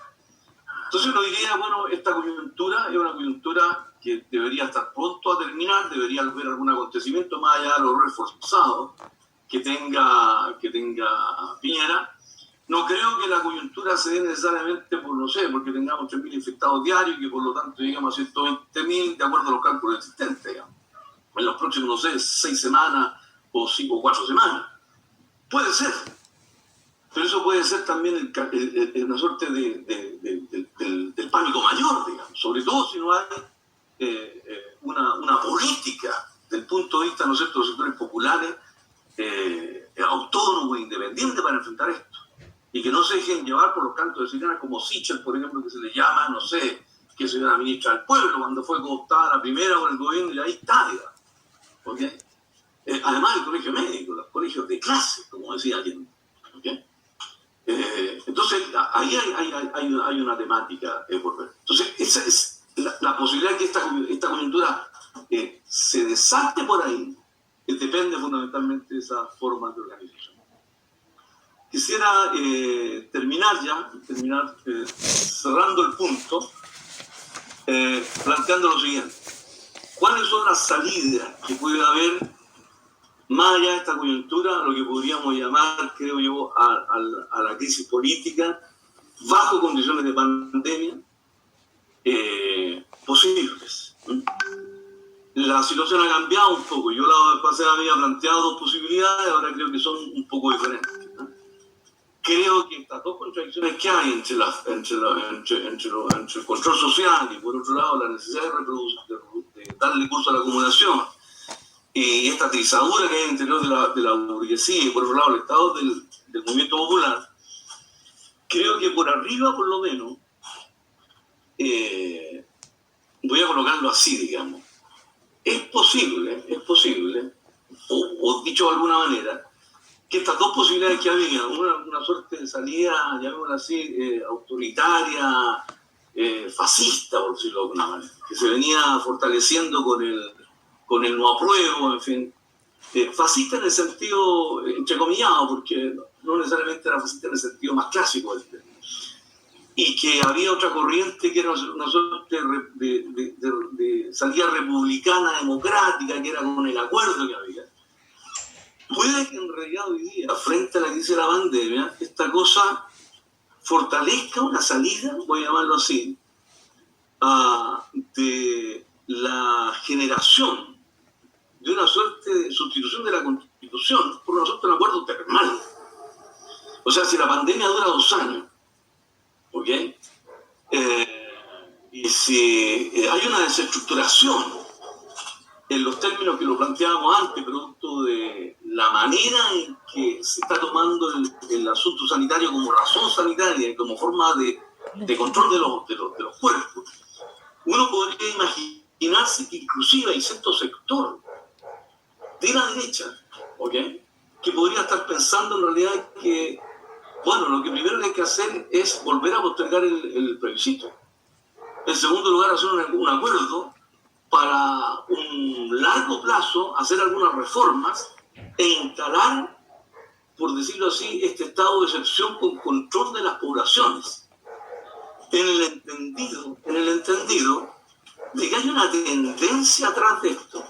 Entonces uno diría, bueno, esta coyuntura es una coyuntura que debería estar pronto a terminar, debería haber algún acontecimiento más allá de lo reforzado que tenga Piñera. No creo que la coyuntura se dé necesariamente por, no sé, porque tengamos 3.000 infectados diarios y que por lo tanto llegamos a 120.000 de acuerdo a los cálculos existentes, digamos, en los próximos, no sé, 6 semanas o 5 o 4 semanas. Puede ser. Pero eso puede ser también una suerte del pánico mayor, digamos, sobre todo si no hay una política del punto de vista, ¿no es cierto?, de los sectores populares autónomos e independientes para enfrentar esto. Y que no se dejen llevar por los cantos de sirena como Sichel, por ejemplo, que se le llama, no sé, que es la ministra del Pueblo, cuando fue cooptada la primera por el gobierno, y ahí está, digamos. ¿Okay? Además, el colegio médico, los colegios de clase, como decía alguien. ¿Okay? Entonces, ahí hay una temática por ver. Entonces, esa es la posibilidad de que esta coyuntura se desate por ahí, depende fundamentalmente de esa forma de organización. Quisiera terminar cerrando el punto, planteando lo siguiente. ¿Cuáles son las salidas que puede haber más allá de esta coyuntura, lo que podríamos llamar, creo yo, a la crisis política bajo condiciones de pandemia posibles. La situación ha cambiado un poco. Yo la vez pasada había planteado dos posibilidades, ahora creo que son un poco diferentes. Creo que estas dos contradicciones que hay entre el control social y por otro lado la necesidad de darle curso a la acumulación y esta trizadura que hay en el interior de la burguesía y por otro lado el estado del movimiento popular, creo que por arriba por lo menos, voy a colocarlo así, digamos, es posible, o dicho de alguna manera, que estas dos posibilidades que había, una suerte de salida, llamémosla así, autoritaria, fascista, por decirlo de alguna manera, que se venía fortaleciendo con el no apruebo, en fin, fascista en el sentido entrecomillado, porque no necesariamente era fascista en el sentido más clásico del término, y que había otra corriente que era una suerte de salida republicana democrática, que era con el acuerdo que había. Puede que en realidad hoy día, frente a la crisis de la pandemia, esta cosa fortalezca una salida, voy a llamarlo así, de la generación de una suerte de sustitución de la Constitución por una suerte de un acuerdo termal. O sea, si la pandemia dura 2 años, ¿ok? Y si hay una desestructuración en los términos que lo planteábamos antes, producto de la manera en que se está tomando el asunto sanitario como razón sanitaria y como forma de control de los cuerpos, uno podría imaginarse que inclusive hay cierto sector de la derecha, ¿ok?, que podría estar pensando en realidad que, bueno, lo que primero que hay que hacer es volver a postergar el plebiscito. En segundo lugar, hacer un acuerdo para un largo plazo, hacer algunas reformas e instalar, por decirlo así, este estado de excepción con control de las poblaciones, en el entendido de que hay una tendencia atrás de esto,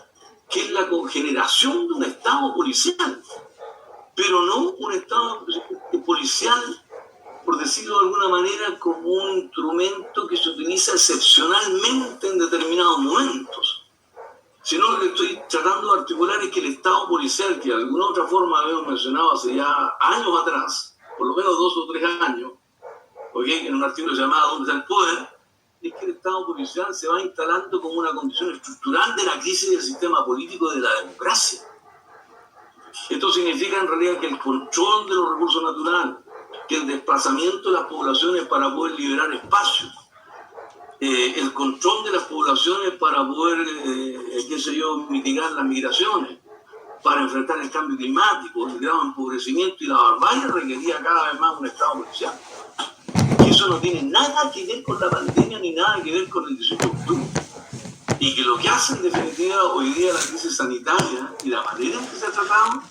que es la generación de un estado policial, pero no un estado policial, por decirlo de alguna manera, como un instrumento que se utiliza excepcionalmente en determinados momentos, sino que lo que estoy tratando de articular es que el Estado policial, que de alguna otra forma habíamos mencionado hace ya años atrás, por lo menos 2 o 3 años, ¿okay?, en un artículo llamado ¿Dónde está el poder?, es que el Estado policial se va instalando como una condición estructural de la crisis del sistema político de la democracia. Esto significa en realidad que el control de los recursos naturales, que el desplazamiento de las poblaciones para poder liberar espacios, el control de las poblaciones para poder, mitigar las migraciones, para enfrentar el cambio climático, el grado de empobrecimiento y la barbarie, requería cada vez más un Estado policial. Y eso no tiene nada que ver con la pandemia ni nada que ver con el 18 de octubre. Y que lo que hace en definitiva hoy día la crisis sanitaria y la manera en que se ha tratado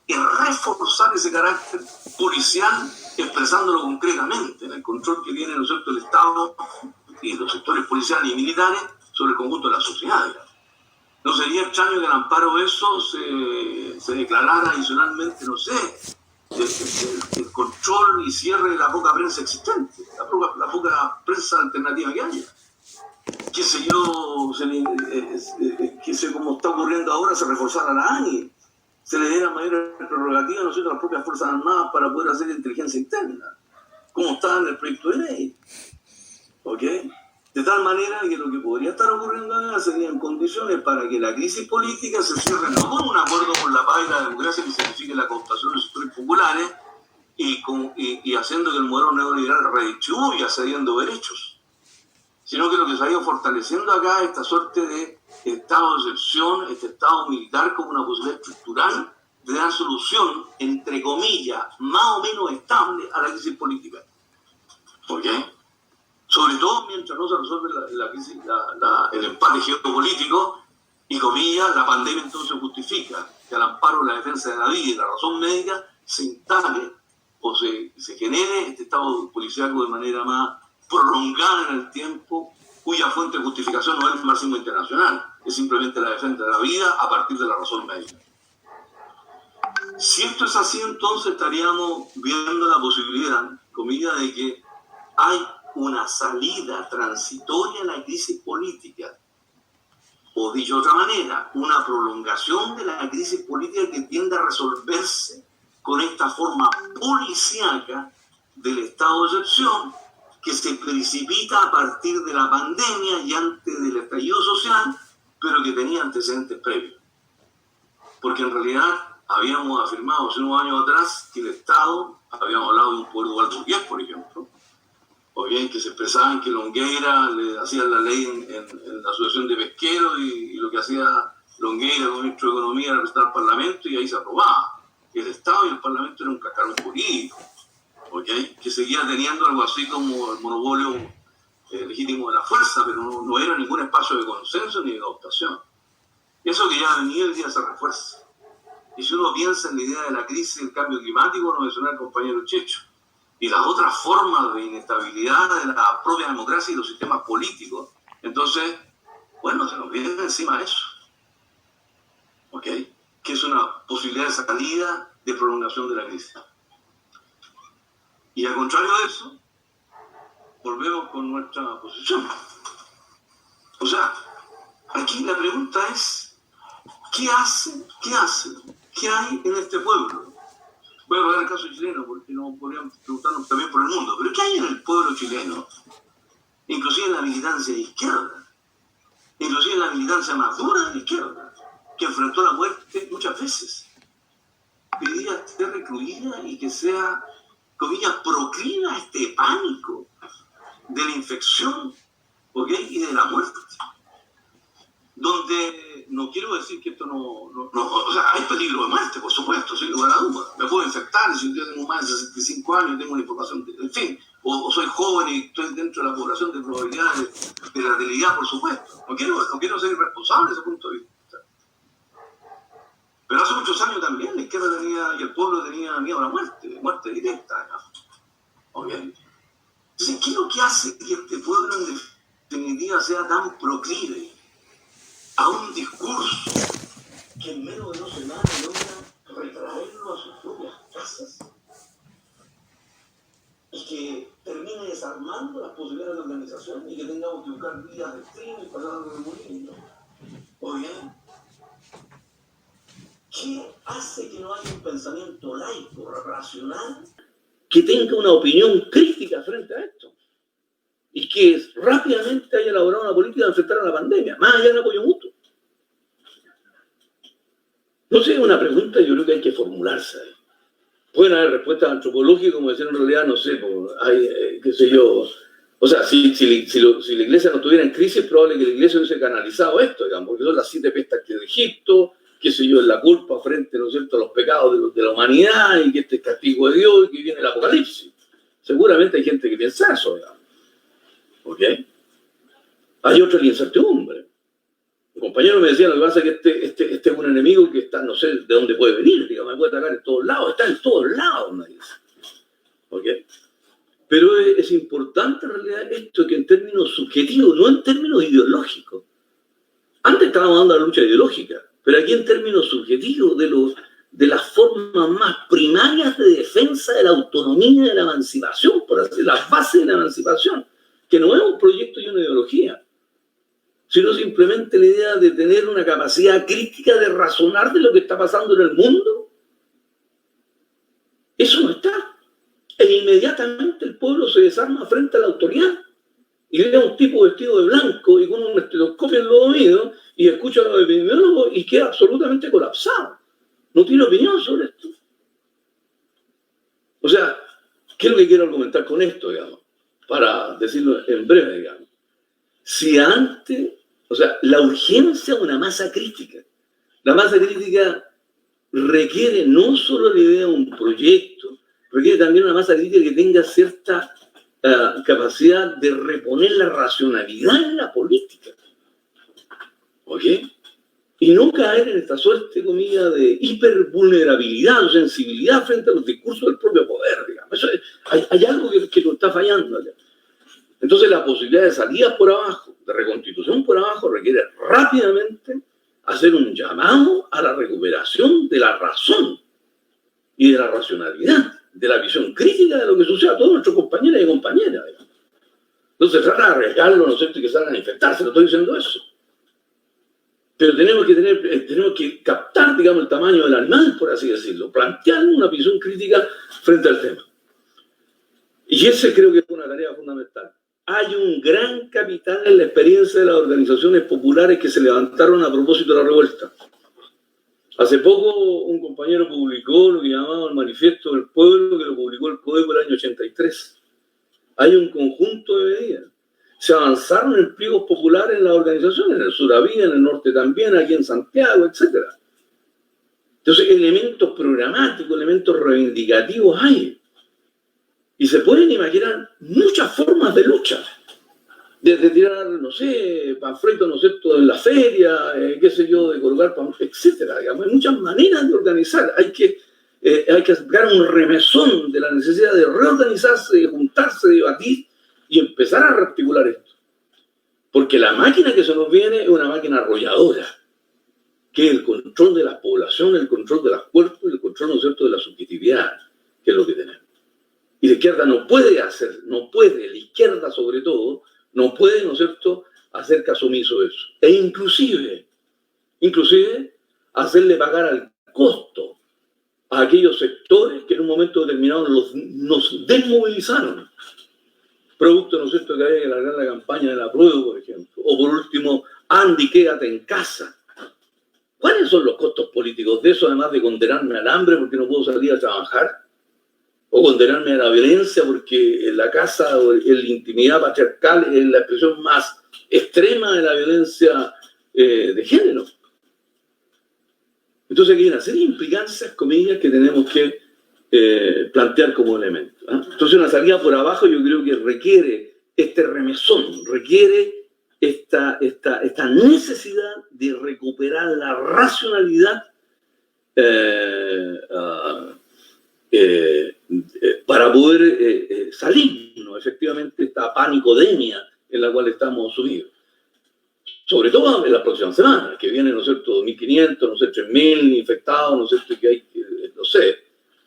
es reforzar ese carácter policial, expresándolo concretamente en el control que tiene, ¿no es cierto?, el Estado y los sectores policiales y militares sobre el conjunto de la sociedad. No sería extraño que al amparo de eso se declarara adicionalmente, no sé, el control y cierre de la poca prensa existente, la poca prensa alternativa que haya. Qué sé yo, como está ocurriendo ahora, se reforzara la ANI, se le diera mayor prerrogativa, ¿no es cierto?, a las propias Fuerzas Armadas para poder hacer inteligencia interna, como está en el proyecto de ley. ¿Ok? De tal manera que lo que podría estar ocurriendo ahora serían condiciones para que la crisis política se cierre no con un acuerdo con la paz y la democracia que signifique la cooptación de los sectores populares y haciendo que el modelo neoliberal redistribuya cediendo derechos, sino que lo que se ha ido fortaleciendo acá es esta suerte de estado de excepción, este estado militar como una posibilidad estructural de dar solución, entre comillas, más o menos estable a la crisis política. ¿Ok? Sobre todo mientras no se resuelve la crisis, el empate geopolítico, y comillas, la pandemia entonces justifica que al amparo de la defensa de la vida y la razón médica se instale o se genere este estado policiaco de manera más prolongada en el tiempo, cuya fuente de justificación no es el marxismo internacional, es simplemente la defensa de la vida a partir de la razón médica. Si esto es así, entonces estaríamos viendo la posibilidad, comillas, de que hay una salida transitoria a la crisis política, o dicho de otra manera, una prolongación de la crisis política que tiende a resolverse con esta forma policíaca del estado de excepción que se precipita a partir de la pandemia y antes del estallido social, pero que tenía antecedentes previos. Porque en realidad habíamos afirmado hace unos años atrás que el Estado, habíamos hablado de un poder dual burgués, por ejemplo, o bien que se expresaban que Longueira le hacía la ley en la Asociación de Pesqueros y lo que hacía Longueira como ministro de Economía era presentar al Parlamento y ahí se aprobaba. El Estado y el Parlamento eran un cascarón jurídico, ¿okay? Que seguía teniendo algo así como el monopolio legítimo de la fuerza, pero no era ningún espacio de consenso ni de adoptación. Eso que ya venía hoy día se refuerza. Y si uno piensa en la idea de la crisis del cambio climático, nos mencionó el compañero Checho, y las otras formas de inestabilidad de la propia democracia y los sistemas políticos, entonces, bueno, se nos viene encima eso. ¿Ok? Que es una posibilidad de salida, de prolongación de la crisis. Y al contrario de eso, volvemos con nuestra posición. O sea, aquí la pregunta es, ¿qué hay en este pueblo? Voy a hablar el caso chileno porque no podrían preguntarnos también por el mundo, pero ¿qué hay en el pueblo chileno? Inclusive en la militancia de izquierda, inclusive en la militancia más dura de la izquierda, que enfrentó la muerte muchas veces. Pedía estar recluida y que sea, comillas, proclive a este pánico de la infección, ¿ok? Y de la muerte. Donde no quiero decir que esto o sea, hay peligro de muerte, por supuesto, sin lugar a duda. Me puedo infectar y si yo tengo más de 65 años y tengo una información, en fin, o soy joven y estoy dentro de la población de probabilidades de la realidad, por supuesto. No quiero ser irresponsable desde ese punto de vista. Pero hace muchos años también la izquierda tenía, y el pueblo tenía miedo a la muerte directa. ¿Okay? Entonces, ¿qué es lo que hace que este pueblo en definitiva sea tan proclive a un discurso que en menos de 2 semanas logra retraerlo a sus propias casas y que termine desarmando las posibilidades de organización y que tengamos que buscar vías de extremo y pasar a los demolidos? Oye, ¿qué hace que no haya un pensamiento laico, racional, que tenga una opinión crítica frente a esto? Y que rápidamente haya elaborado una política de enfrentar a la pandemia, más allá del apoyo mutuo. No sé, es una pregunta yo creo que hay que formularse. Pueden haber respuestas antropológicas, como decir en realidad, no sé, hay, qué sé yo. O sea, si la iglesia no estuviera en crisis, es probable que la iglesia hubiese canalizado esto, digamos, porque son las 7 pestas que de Egipto, qué sé yo, es la culpa frente, ¿no es cierto?, a los pecados de la humanidad, y que este es castigo de Dios, y que viene el apocalipsis. Seguramente hay gente que piensa eso, digamos. ¿Ok? Hay otra incertidumbre. El compañero me decía, lo que pasa es que este es un enemigo que está, no sé de dónde puede venir, digamos, me puede atacar en todos lados, está en todos lados, me dice. ¿Ok? Pero es importante en realidad esto que en términos subjetivos, no en términos ideológicos. Antes estábamos dando la lucha ideológica, pero aquí en términos subjetivos de las formas más primarias de defensa de la autonomía y de la emancipación, por así decirlo, las bases de la emancipación, que no es un proyecto y una ideología, sino simplemente la idea de tener una capacidad crítica de razonar de lo que está pasando en el mundo. Eso no está. E inmediatamente el pueblo se desarma frente a la autoridad y ve a un tipo vestido de blanco y con un estetoscopio en los oídos y escucha a los epidemiólogos y queda absolutamente colapsado. No tiene opinión sobre esto. O sea, ¿qué es lo que quiero argumentar con esto, digamos? Para decirlo en breve, digamos. Si antes, o sea, la urgencia de una masa crítica. La masa crítica requiere no solo la idea de un proyecto, requiere también una masa crítica que tenga cierta capacidad de reponer la racionalidad en la política. ¿Ok? Y no caer en esta suerte, comilla, de hipervulnerabilidad o sensibilidad frente a los discursos del propio poder, digamos. Eso hay algo que lo está fallando allá. Entonces la posibilidad de salida por abajo, de reconstitución por abajo, requiere rápidamente hacer un llamado a la recuperación de la razón y de la racionalidad. de la visión crítica de lo que sucede a todos nuestros compañeros y compañeras. Entonces trata de arriesgarlo, ¿no es cierto?, y que salgan a infectarse, no estoy diciendo eso. Pero tenemos que captar, digamos, el tamaño del animal, por así decirlo, plantear una visión crítica frente al tema. Y ese creo que es una tarea fundamental. Hay un gran capital en la experiencia de las organizaciones populares que se levantaron a propósito de la revuelta. Hace poco un compañero publicó lo que llamaba el Manifiesto del Pueblo, que lo publicó el Codeco el año 83. Hay un conjunto de medidas. Se avanzaron en pliegos populares en las organizaciones, en el sur había, en el norte también, aquí en Santiago, etc. Entonces, elementos programáticos, elementos reivindicativos hay. Y se pueden imaginar muchas formas de lucha. Desde tirar, no sé, panfletos, ¿no es cierto?, en la feria, qué sé yo, de colocar panfletos, etc. Digamos, hay muchas maneras de organizar. Hay que sacar un remesón de la necesidad de reorganizarse, de juntarse, de debatir y empezar a rearticular esto. Porque la máquina que se nos viene es una máquina arrolladora, que es el control de la población, el control de los cuerpos y el control, ¿no es cierto?, de la subjetividad, que es lo que tenemos. Y la izquierda no puede, la izquierda sobre todo, no puede, ¿no es cierto?, hacer caso omiso de eso. E inclusive, hacerle pagar al costo a aquellos sectores que en un momento determinado nos desmovilizaron. Producto, ¿no es cierto?, que había que alargar la campaña del apruebo, por ejemplo. O por último, Andy, quédate en casa. ¿Cuáles son los costos políticos de eso, además de condenarme al hambre porque no puedo salir a trabajar? O condenarme a la violencia porque en la casa o en la intimidad patriarcal es la expresión más extrema de la violencia de género. Entonces aquí hay una serie de implicancias, comillas, que tenemos que plantear como elemento. Entonces una salida por abajo yo creo que requiere este remesón, requiere esta necesidad de recuperar la racionalidad para poder salirnos efectivamente esta panicodemia en la cual estamos sumidos. Sobre todo en las próximas semanas, que vienen, ¿no es cierto?, 2.500, no sé, 3.000 infectados, no sé, que hay, no sé,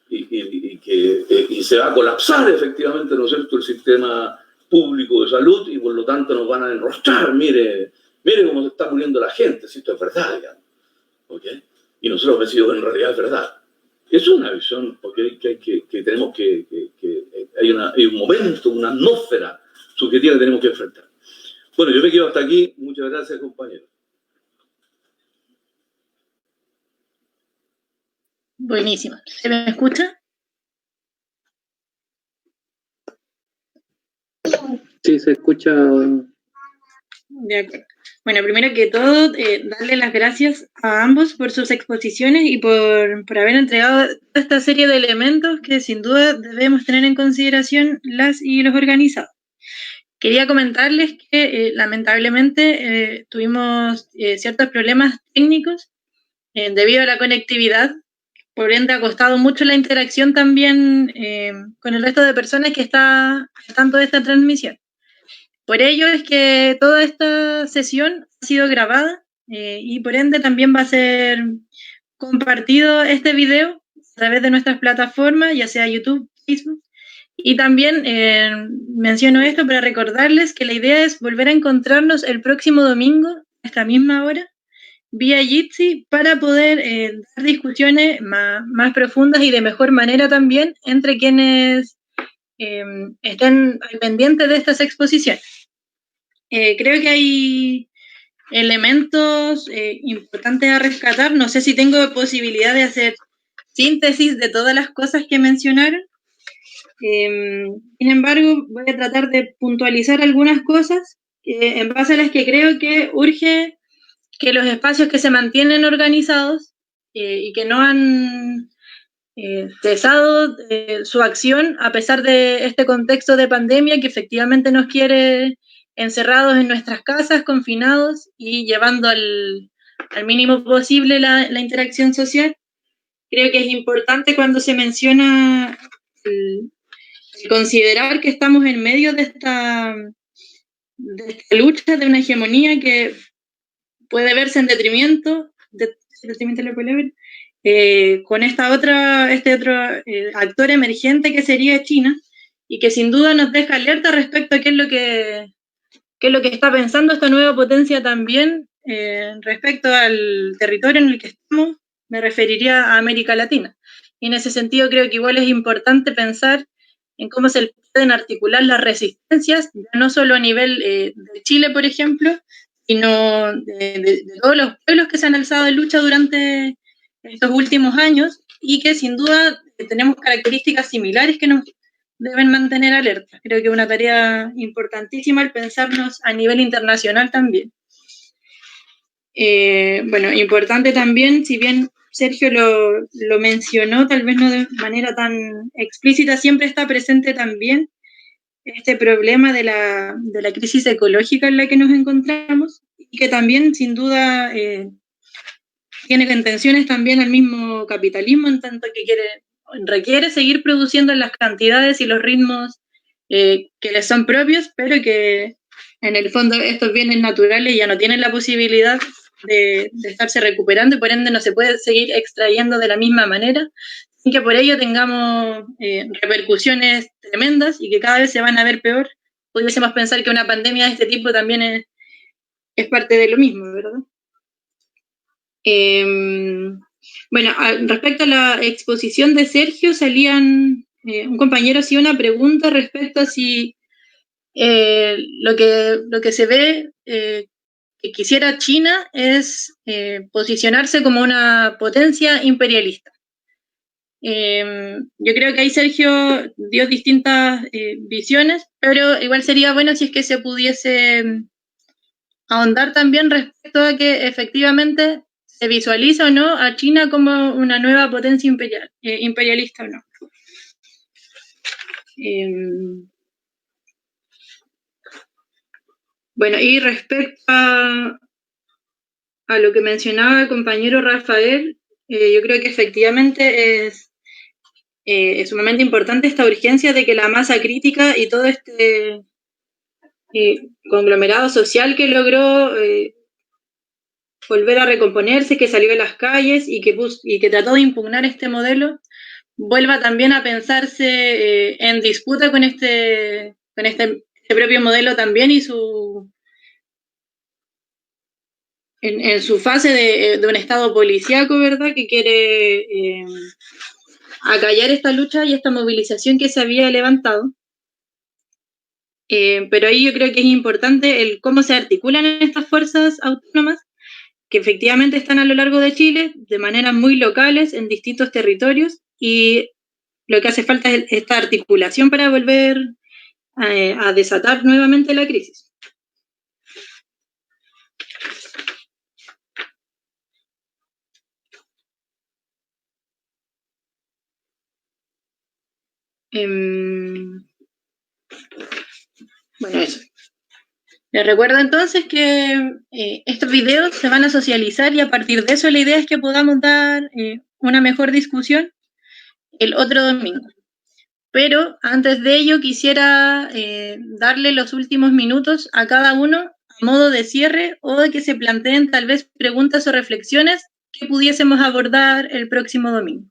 y se va a colapsar efectivamente, ¿no es cierto?, el sistema público de salud y por lo tanto nos van a enrostrar, mire cómo se está muriendo la gente, si esto es verdad, digamos, ¿okay? Y nosotros decimos, en realidad es verdad. Es una visión, ¿okay?, que tenemos hay un momento, una atmósfera subjetiva que tenemos que enfrentar. Bueno, yo me quedo hasta aquí. Muchas gracias, compañeros. Buenísimo. ¿Se me escucha? Sí, se escucha. De acuerdo. Bueno, primero que todo, darle las gracias a ambos por sus exposiciones y por haber entregado esta serie de elementos que sin duda debemos tener en consideración las y los organizados. Quería comentarles que lamentablemente tuvimos ciertos problemas técnicos debido a la conectividad, por ende ha costado mucho la interacción también con el resto de personas que está al tanto de esta transmisión. Por ello es que toda esta sesión ha sido grabada y por ende también va a ser compartido este video a través de nuestras plataformas, ya sea YouTube, Facebook. Y también menciono esto para recordarles que la idea es volver a encontrarnos el próximo domingo a esta misma hora vía Jitsi para poder dar discusiones más profundas y de mejor manera también entre quienes estén al pendiente de estas exposiciones. Creo que hay elementos importantes a rescatar. No sé si tengo posibilidad de hacer síntesis de todas las cosas que mencionaron. Sin embargo, voy a tratar de puntualizar algunas cosas en base a las que creo que urge que los espacios que se mantienen organizados y que no han cesado su acción a pesar de este contexto de pandemia que efectivamente nos quiere encerrados en nuestras casas, confinados y llevando al mínimo posible la interacción social. Creo que es importante cuando se menciona el considerar que estamos en medio de esta lucha, de una hegemonía que puede verse en detrimento de la palabra, con este otro actor emergente que sería China, y que sin duda nos deja alerta respecto a qué es lo que está pensando esta nueva potencia también respecto al territorio en el que estamos. Me referiría a América Latina. Y en ese sentido creo que igual es importante pensar en cómo se pueden articular las resistencias, no solo a nivel de Chile, por ejemplo, sino de todos los pueblos que se han alzado en lucha durante estos últimos años, y que sin duda tenemos características similares que nos deben mantener alerta. Creo que es una tarea importantísima el pensarnos a nivel internacional también. Bueno, importante también, si bien Sergio lo mencionó, tal vez no de manera tan explícita, siempre está presente también este problema de la crisis ecológica en la que nos encontramos, y que también, sin duda, tiene intenciones también al mismo capitalismo, en tanto que requiere seguir produciendo en las cantidades y los ritmos que les son propios, pero que en el fondo estos bienes naturales ya no tienen la posibilidad de estarse recuperando, y por ende no se puede seguir extrayendo de la misma manera, sin que por ello tengamos repercusiones tremendas y que cada vez se van a ver peor. Pudiésemos pensar que una pandemia de este tipo también es parte de lo mismo, ¿verdad? Bueno, respecto a la exposición de Sergio, un compañero hacía una pregunta respecto a si lo que se ve que quisiera China es posicionarse como una potencia imperialista. Yo creo que ahí Sergio dio distintas visiones, pero igual sería bueno si es que se pudiese ahondar también respecto a que efectivamente se visualiza o no a China como una nueva potencia imperialista o no. Bueno, y respecto a lo que mencionaba el compañero Rafael, yo creo que efectivamente es sumamente importante esta urgencia de que la masa crítica y todo este conglomerado social que logró volver a recomponerse, que salió a las calles y que trató de impugnar este modelo, vuelva también a pensarse en disputa con este propio modelo también, y en su fase de un estado policíaco, ¿verdad?, que quiere acallar esta lucha y esta movilización que se había levantado. Pero ahí yo creo que es importante el cómo se articulan estas fuerzas autónomas, que efectivamente están a lo largo de Chile, de maneras muy locales, en distintos territorios, y lo que hace falta es esta articulación para volver a desatar nuevamente la crisis. Bueno, eso. Les recuerdo entonces que estos videos se van a socializar, y a partir de eso la idea es que podamos dar una mejor discusión el otro domingo. Pero antes de ello quisiera darle los últimos minutos a cada uno a modo de cierre, o de que se planteen tal vez preguntas o reflexiones que pudiésemos abordar el próximo domingo.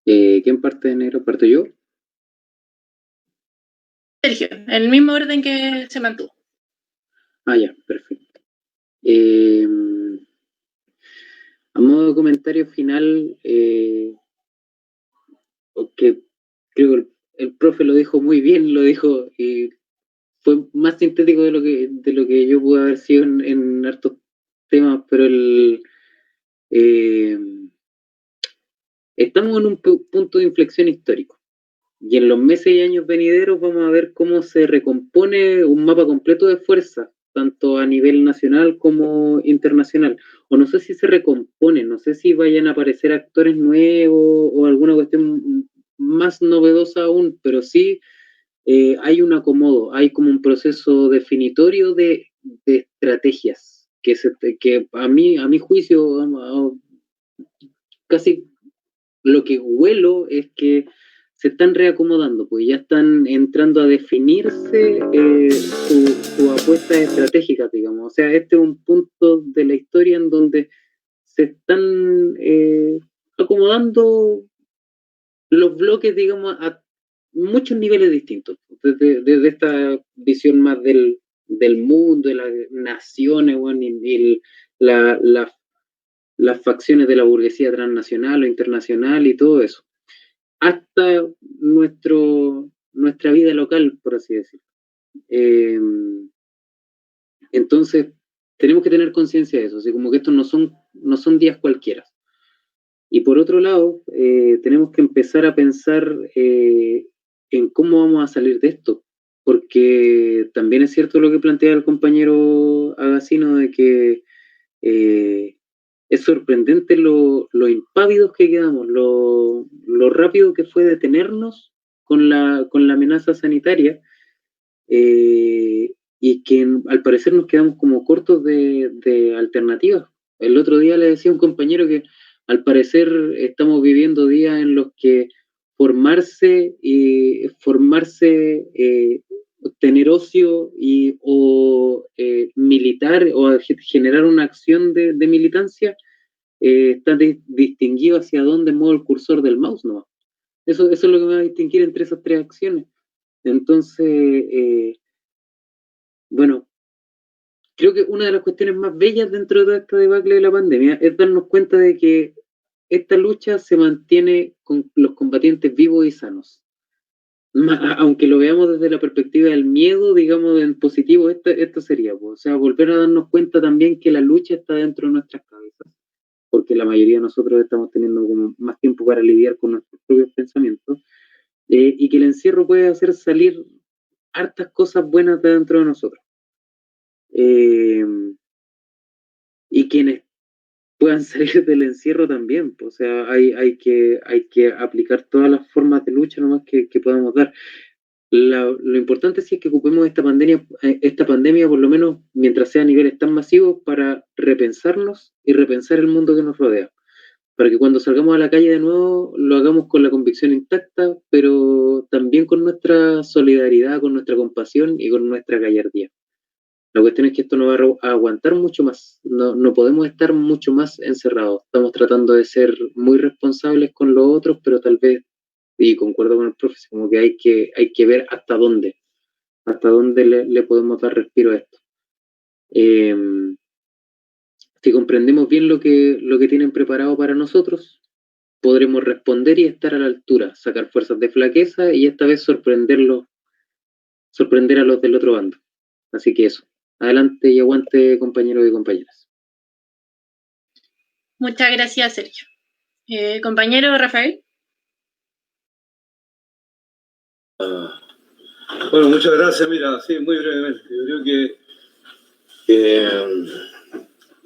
¿Quién parte de enero? ¿Parto yo? Sergio, en el mismo orden que se mantuvo. Ah, ya, perfecto. A modo de comentario final, que creo que el profe lo dijo muy bien, lo dijo, y fue más sintético de lo que yo pude haber sido en hartos temas, pero estamos en un punto de inflexión histórico, y en los meses y años venideros vamos a ver cómo se recompone un mapa completo de fuerza, tanto a nivel nacional como internacional. O no sé si se recompone, no sé si vayan a aparecer actores nuevos o alguna cuestión más novedosa aún, pero sí hay un acomodo, hay como un proceso definitorio de estrategias que a mi juicio casi lo que huelo es que se están reacomodando, pues ya están entrando a definirse sus apuestas estratégicas, digamos. O sea, este es un punto de la historia en donde se están acomodando los bloques, digamos, a muchos niveles distintos. Desde esta visión más del mundo, de las naciones, bueno, y las facciones de la burguesía transnacional o internacional y todo eso, hasta nuestra vida local, por así decirlo. Entonces, tenemos que tener conciencia de eso, así como que estos no son días cualquiera. Y por otro lado, tenemos que empezar a pensar en cómo vamos a salir de esto, porque también es cierto lo que plantea el compañero Agacino, de que es sorprendente lo impávidos que quedamos, lo rápido que fue detenernos con la amenaza sanitaria, y que al parecer nos quedamos como cortos de alternativas. El otro día le decía a un compañero que al parecer estamos viviendo días en los que formarse, tener ocio o militar o generar una acción de militancia está distinguido hacia dónde mueve el cursor del mouse, ¿no? Eso es lo que me va a distinguir entre esas tres acciones. Entonces, bueno, creo que una de las cuestiones más bellas dentro de esta debacle de la pandemia es darnos cuenta de que esta lucha se mantiene con los combatientes vivos y sanos. Aunque lo veamos desde la perspectiva del miedo, digamos, en positivo, esto sería, pues, o sea, volver a darnos cuenta también que la lucha está dentro de nuestras cabezas, porque la mayoría de nosotros estamos teniendo como más tiempo para lidiar con nuestros propios pensamientos, y que el encierro puede hacer salir hartas cosas buenas de dentro de nosotros. Y quienes puedan salir del encierro también, pues, o sea, hay que aplicar todas las formas de lucha nomás que podamos dar. Lo importante sí es que ocupemos esta pandemia, por lo menos mientras sea a niveles tan masivos, para repensarnos y repensar el mundo que nos rodea, para que cuando salgamos a la calle de nuevo lo hagamos con la convicción intacta, pero también con nuestra solidaridad, con nuestra compasión y con nuestra gallardía. La cuestión es que esto no va a aguantar mucho más, no podemos estar mucho más encerrados. Estamos tratando de ser muy responsables con los otros, pero tal vez, y concuerdo con el profe, como que hay que ver hasta dónde le podemos dar respiro a esto. Si comprendemos bien lo que tienen preparado para nosotros, podremos responder y estar a la altura, sacar fuerzas de flaqueza y esta vez sorprender a los del otro bando. Así que eso. Adelante y aguante, compañeros y compañeras. Muchas gracias, Sergio. Compañero Rafael. Bueno, muchas gracias. Mira, sí, muy brevemente. Yo creo que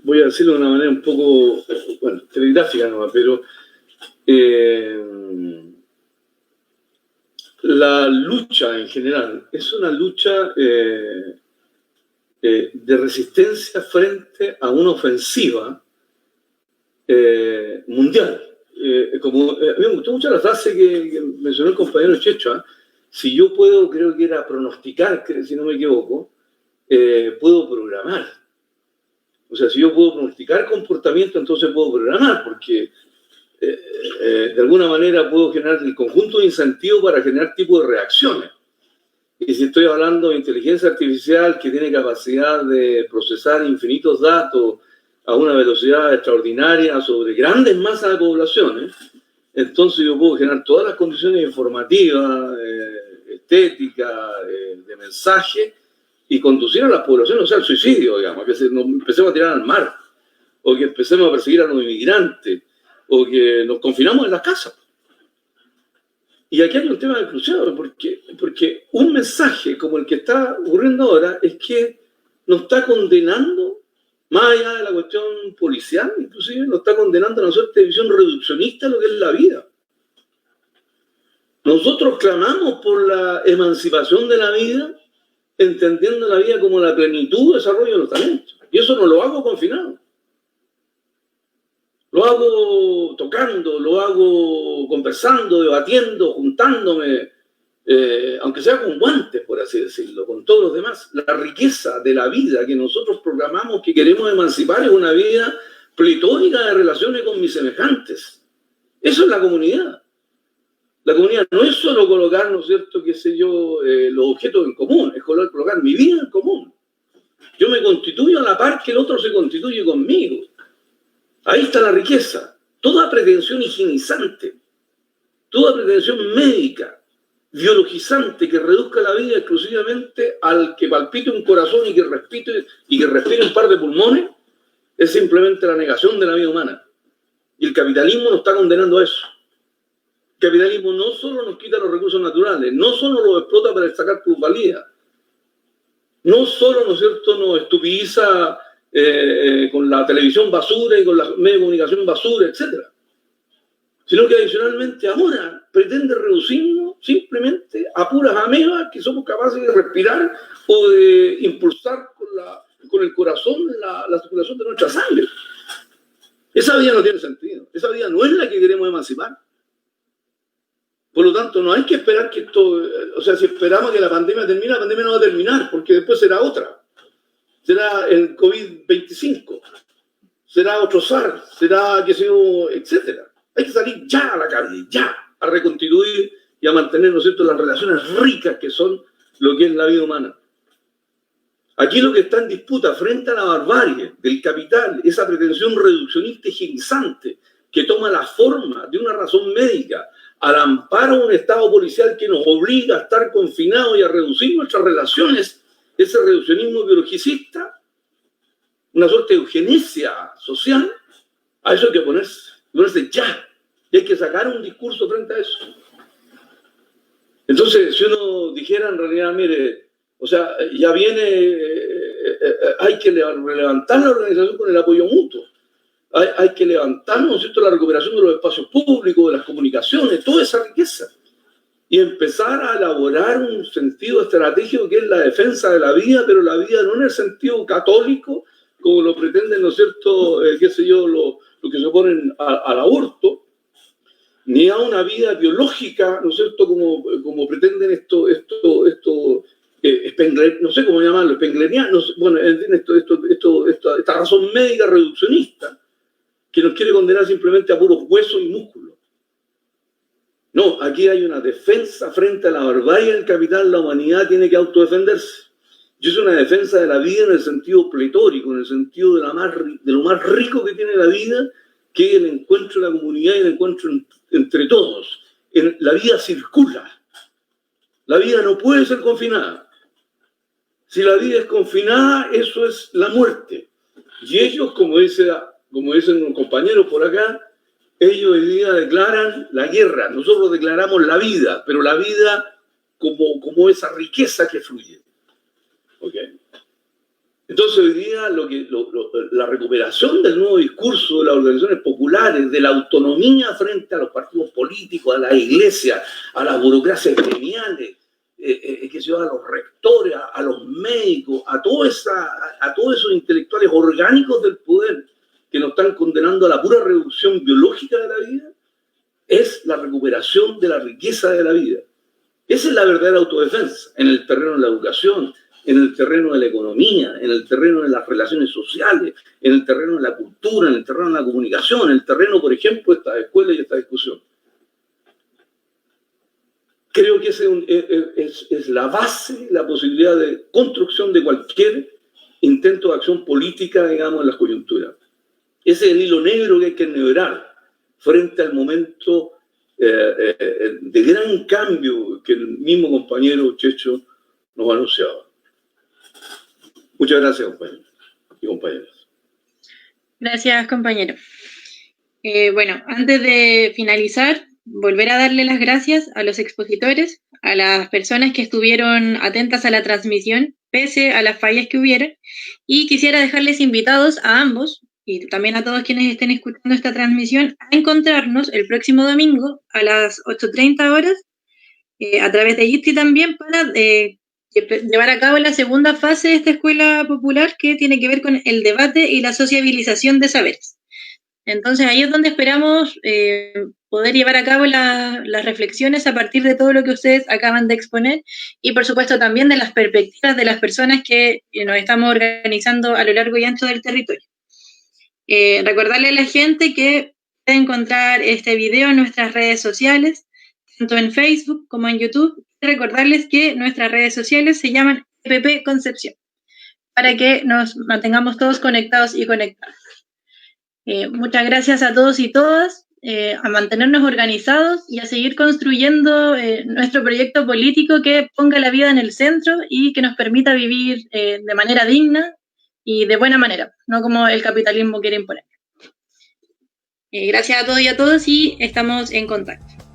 voy a decirlo de una manera un poco, bueno, telegráfica nomás, pero la lucha en general es una lucha de resistencia frente a una ofensiva mundial. A mí me gustó mucho la frase que mencionó el compañero Checho, si yo puedo, creo que era pronosticar, si no me equivoco, puedo programar. O sea, si yo puedo pronosticar comportamiento, entonces puedo programar, porque de alguna manera puedo generar el conjunto de incentivos para generar tipo de reacciones. Y si estoy hablando de inteligencia artificial que tiene capacidad de procesar infinitos datos a una velocidad extraordinaria sobre grandes masas de poblaciones, entonces yo puedo generar todas las condiciones informativas, estéticas, de mensaje, y conducir a las poblaciones, o sea, al suicidio, digamos, que nos empecemos a tirar al mar, o que empecemos a perseguir a los inmigrantes, o que nos confinamos en las casas. Y aquí hay un tema crucial, porque un mensaje como el que está ocurriendo ahora es que nos está condenando, más allá de la cuestión policial, inclusive, nos está condenando a una suerte de visión reduccionista de lo que es la vida. Nosotros clamamos por la emancipación de la vida, entendiendo la vida como la plenitud de desarrollo de los talentos. Y eso no lo hago confinado. Lo hago tocando, lo hago conversando, debatiendo, juntándome, aunque sea con guantes, por así decirlo, con todos los demás. La riqueza de la vida que nosotros proclamamos que queremos emancipar es una vida pletórica de relaciones con mis semejantes. Eso es la comunidad. La comunidad no es solo colocar, ¿no es cierto?, qué sé yo, los objetos en común, es colocar mi vida en común. Yo me constituyo a la par que el otro se constituye conmigo. Ahí está la riqueza. Toda pretensión higienizante, toda pretensión médica, biologizante, que reduzca la vida exclusivamente al que palpite un corazón y que respire un par de pulmones, es simplemente la negación de la vida humana. Y el capitalismo nos está condenando a eso. El capitalismo no solo nos quita los recursos naturales, no solo los explota para sacar plusvalía, no solo, ¿no es cierto?, nos estupidiza con la televisión basura y con los medios de comunicación basura, etc. Sino que adicionalmente ahora pretende reducirnos simplemente a puras amebas que somos capaces de respirar o de impulsar con el corazón la circulación de nuestra sangre. Esa vida no tiene sentido. Esa vida no es la que queremos emancipar. Por lo tanto, no hay que esperar que esto... O sea, si esperamos que la pandemia termine, la pandemia no va a terminar, porque después será otra. Será el COVID-25, será otro SARS, será, qué sé yo, etcétera. Hay que salir ya a la calle, ya, a reconstituir y a mantener, ¿no es cierto?, las relaciones ricas que son lo que es la vida humana. Aquí lo que está en disputa frente a la barbarie del capital, esa pretensión reduccionista y higienizante que toma la forma de una razón médica al amparo de un Estado policial que nos obliga a estar confinados y a reducir nuestras relaciones, ese reduccionismo biologicista, una suerte de eugenesia social, a eso hay que ponerse ya. Y hay que sacar un discurso frente a eso. Entonces, si uno dijera en realidad, mire, o sea, ya viene, hay que levantar la organización con el apoyo mutuo. Hay que levantar, ¿no es cierto?, la recuperación de los espacios públicos, de las comunicaciones, toda esa riqueza. Y empezar a elaborar un sentido estratégico que es la defensa de la vida, pero la vida no en el sentido católico, como lo pretenden, ¿no es cierto?, qué sé yo, lo que se oponen al aborto, ni a una vida biológica, ¿no es cierto?, como pretenden esto Spengler, no sé cómo llamarlo, spenglerianos, bueno, esta razón médica reduccionista que nos quiere condenar simplemente a puros huesos y músculos. No, aquí hay una defensa frente a la barbarie del capital. La humanidad tiene que autodefenderse. Y es una defensa de la vida en el sentido pletórico, en el sentido de lo más rico que tiene la vida, que es el encuentro en la comunidad y el encuentro entre todos. La vida circula. La vida no puede ser confinada. Si la vida es confinada, eso es la muerte. Y ellos, como dicen los compañeros por acá, ellos hoy día declaran la guerra. Nosotros declaramos la vida, pero la vida como esa riqueza que fluye. ¿Okay? Entonces hoy día la recuperación del nuevo discurso de las organizaciones populares, de la autonomía frente a los partidos políticos, a la iglesia, a las burocracias gremiales, a los rectores, a los médicos, a todos esos intelectuales orgánicos del poder que nos están condenando a la pura reducción biológica de la vida, es la recuperación de la riqueza de la vida. Esa es la verdadera autodefensa en el terreno de la educación, en el terreno de la economía, en el terreno de las relaciones sociales, en el terreno de la cultura, en el terreno de la comunicación, en el terreno, por ejemplo, de esta escuela y esta discusión. Creo que es la base, la posibilidad de construcción de cualquier intento de acción política, digamos, en las coyunturas. Ese es el hilo negro que hay que enhebrar frente al momento de gran cambio que el mismo compañero Checho nos anunciaba. Muchas gracias, compañeros y compañeras. Gracias, compañero. Bueno, antes de finalizar, volver a darle las gracias a los expositores, a las personas que estuvieron atentas a la transmisión, pese a las fallas que hubieran, y quisiera dejarles invitados a ambos, y también a todos quienes estén escuchando esta transmisión, a encontrarnos el próximo domingo a las 8:30 horas, a través de Jitsi también, para llevar a cabo la segunda fase de esta escuela popular, que tiene que ver con el debate y la sociabilización de saberes. Entonces ahí es donde esperamos poder llevar a cabo las reflexiones a partir de todo lo que ustedes acaban de exponer y por supuesto también de las perspectivas de las personas que nos estamos organizando a lo largo y ancho del territorio. Recordarle a la gente que puede encontrar este video en nuestras redes sociales, tanto en Facebook como en YouTube. Recordarles que nuestras redes sociales se llaman EPP Concepción, para que nos mantengamos todos conectados y conectados. Muchas gracias a todos y todas, a mantenernos organizados y a seguir construyendo nuestro proyecto político que ponga la vida en el centro y que nos permita vivir de manera digna y de buena manera, no como el capitalismo quiere imponer. Gracias a todos y a todas y estamos en contacto.